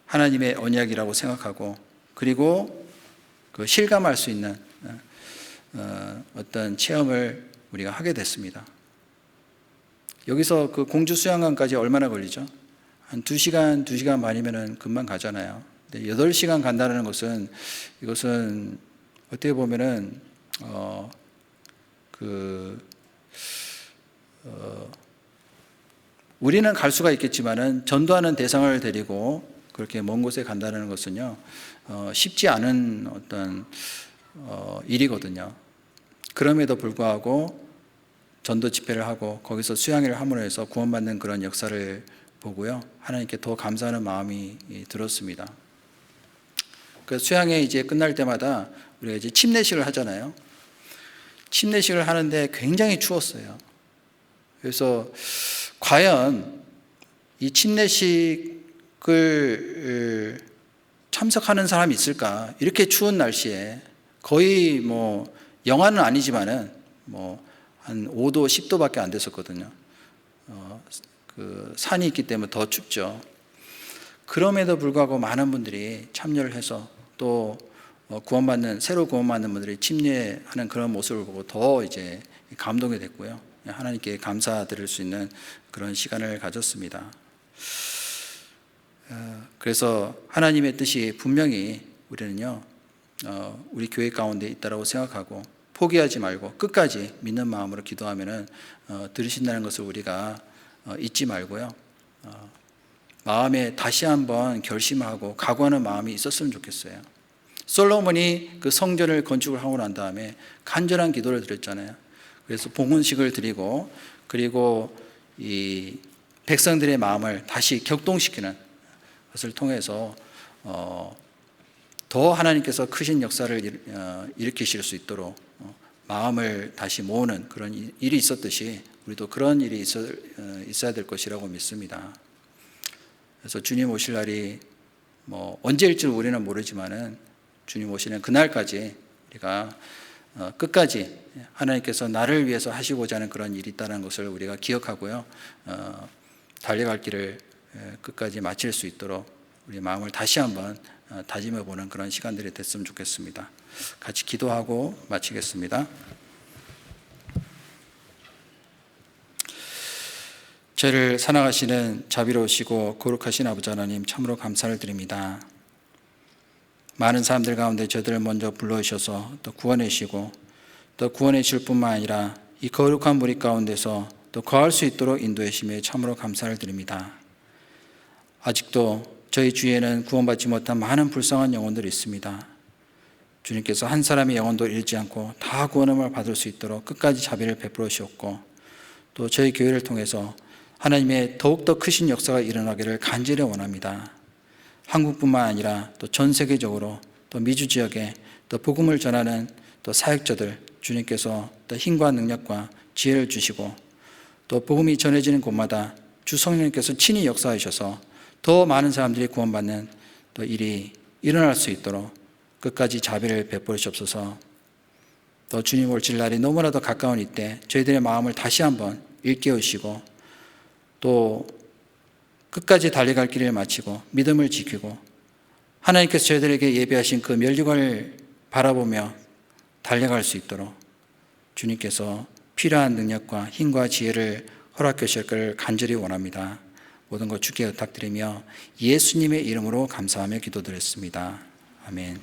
하나님의 언약이라고 생각하고 그리고 실감할 수 있는 어떤 체험을 우리가 하게 됐습니다. 여기서 그 공주 수양관까지 얼마나 걸리죠? 한 2시간, 2시간 반이면 금방 가잖아요. 근데 8시간 간다는 것은 이것은 어떻게 보면은 우리는 갈 수가 있겠지만은 전도하는 대상을 데리고 그렇게 먼 곳에 간다는 것은요, 쉽지 않은 어떤 일이거든요. 그럼에도 불구하고 전도 집회를 하고 거기서 수양회를 함으로 해서 구원받는 그런 역사를 보고요, 하나님께 더 감사하는 마음이 들었습니다. 그 수양회 이제 끝날 때마다 우리가 이제 침례식을 하잖아요. 침례식을 하는데 굉장히 추웠어요. 그래서 과연 이 침례식을 참석하는 사람이 있을까? 이렇게 추운 날씨에 거의 뭐 영하는 아니지만은 뭐 한 5도, 10도밖에 안 됐었거든요. 그 산이 있기 때문에 더 춥죠. 그럼에도 불구하고 많은 분들이 참여를 해서 또 새로 구원받는 분들이 침례하는 그런 모습을 보고 더 이제 감동이 됐고요. 하나님께 감사드릴 수 있는 그런 시간을 가졌습니다. 그래서 하나님의 뜻이 분명히 우리는요, 우리 교회 가운데 있다라고 생각하고 포기하지 말고 끝까지 믿는 마음으로 기도하면은 들으신다는 것을 우리가 잊지 말고요. 마음에 다시 한번 결심하고 각오하는 마음이 있었으면 좋겠어요. 솔로몬이 그 성전을 건축을 하고 난 다음에 간절한 기도를 드렸잖아요. 그래서 봉헌식을 드리고 그리고 이 백성들의 마음을 다시 격동시키는 것을 통해서 더 하나님께서 크신 역사를 일으키실 수 있도록 마음을 다시 모으는 그런 일이 있었듯이 우리도 그런 일이 있어야 될 것이라고 믿습니다. 그래서 주님 오실 날이 뭐 언제일지 우리는 모르지만은 주님 오시는 그날까지 우리가 끝까지 하나님께서 나를 위해서 하시고자 하는 그런 일이 있다는 것을 우리가 기억하고요, 달려갈 길을 끝까지 마칠 수 있도록 우리 마음을 다시 한번 다짐해 보는 그런 시간들이 됐으면 좋겠습니다. 같이 기도하고 마치겠습니다. 저를 사랑하시는 자비로우시고 거룩하신 아버지 하나님, 참으로 감사를 드립니다. 많은 사람들 가운데 저들을 먼저 불러주셔서 또 구원해 주시고 또 구원해 주실 뿐만 아니라 이 거룩한 무리 가운데서 또 거할 수 있도록 인도해 주심에 참으로 감사를 드립니다. 아직도 저희 주위에는 구원받지 못한 많은 불쌍한 영혼들이 있습니다. 주님께서 한 사람의 영혼도 잃지 않고 다 구원을 받을 수 있도록 끝까지 자비를 베풀어 주셨고 또 저희 교회를 통해서 하나님의 더욱더 크신 역사가 일어나기를 간절히 원합니다. 한국뿐만 아니라 또 전 세계적으로 또 미주 지역에 또 복음을 전하는 또 사역자들 주님께서 또 힘과 능력과 지혜를 주시고 또 복음이 전해지는 곳마다 주 성령님께서 친히 역사하셔서 더 많은 사람들이 구원받는 또 일이 일어날 수 있도록 끝까지 자비를 베풀어 주옵소서. 또 주님 오실 날이 너무나도 가까운 이때 저희들의 마음을 다시 한번 일깨우시고 또 끝까지 달려갈 길을 마치고 믿음을 지키고 하나님께서 저희들에게 예비하신 그 면류관을 바라보며 달려갈 수 있도록 주님께서 필요한 능력과 힘과 지혜를 허락해 주실 것을 간절히 원합니다. 모든 것 주께 부탁드리며 예수님의 이름으로 감사하며 기도드렸습니다. 아멘.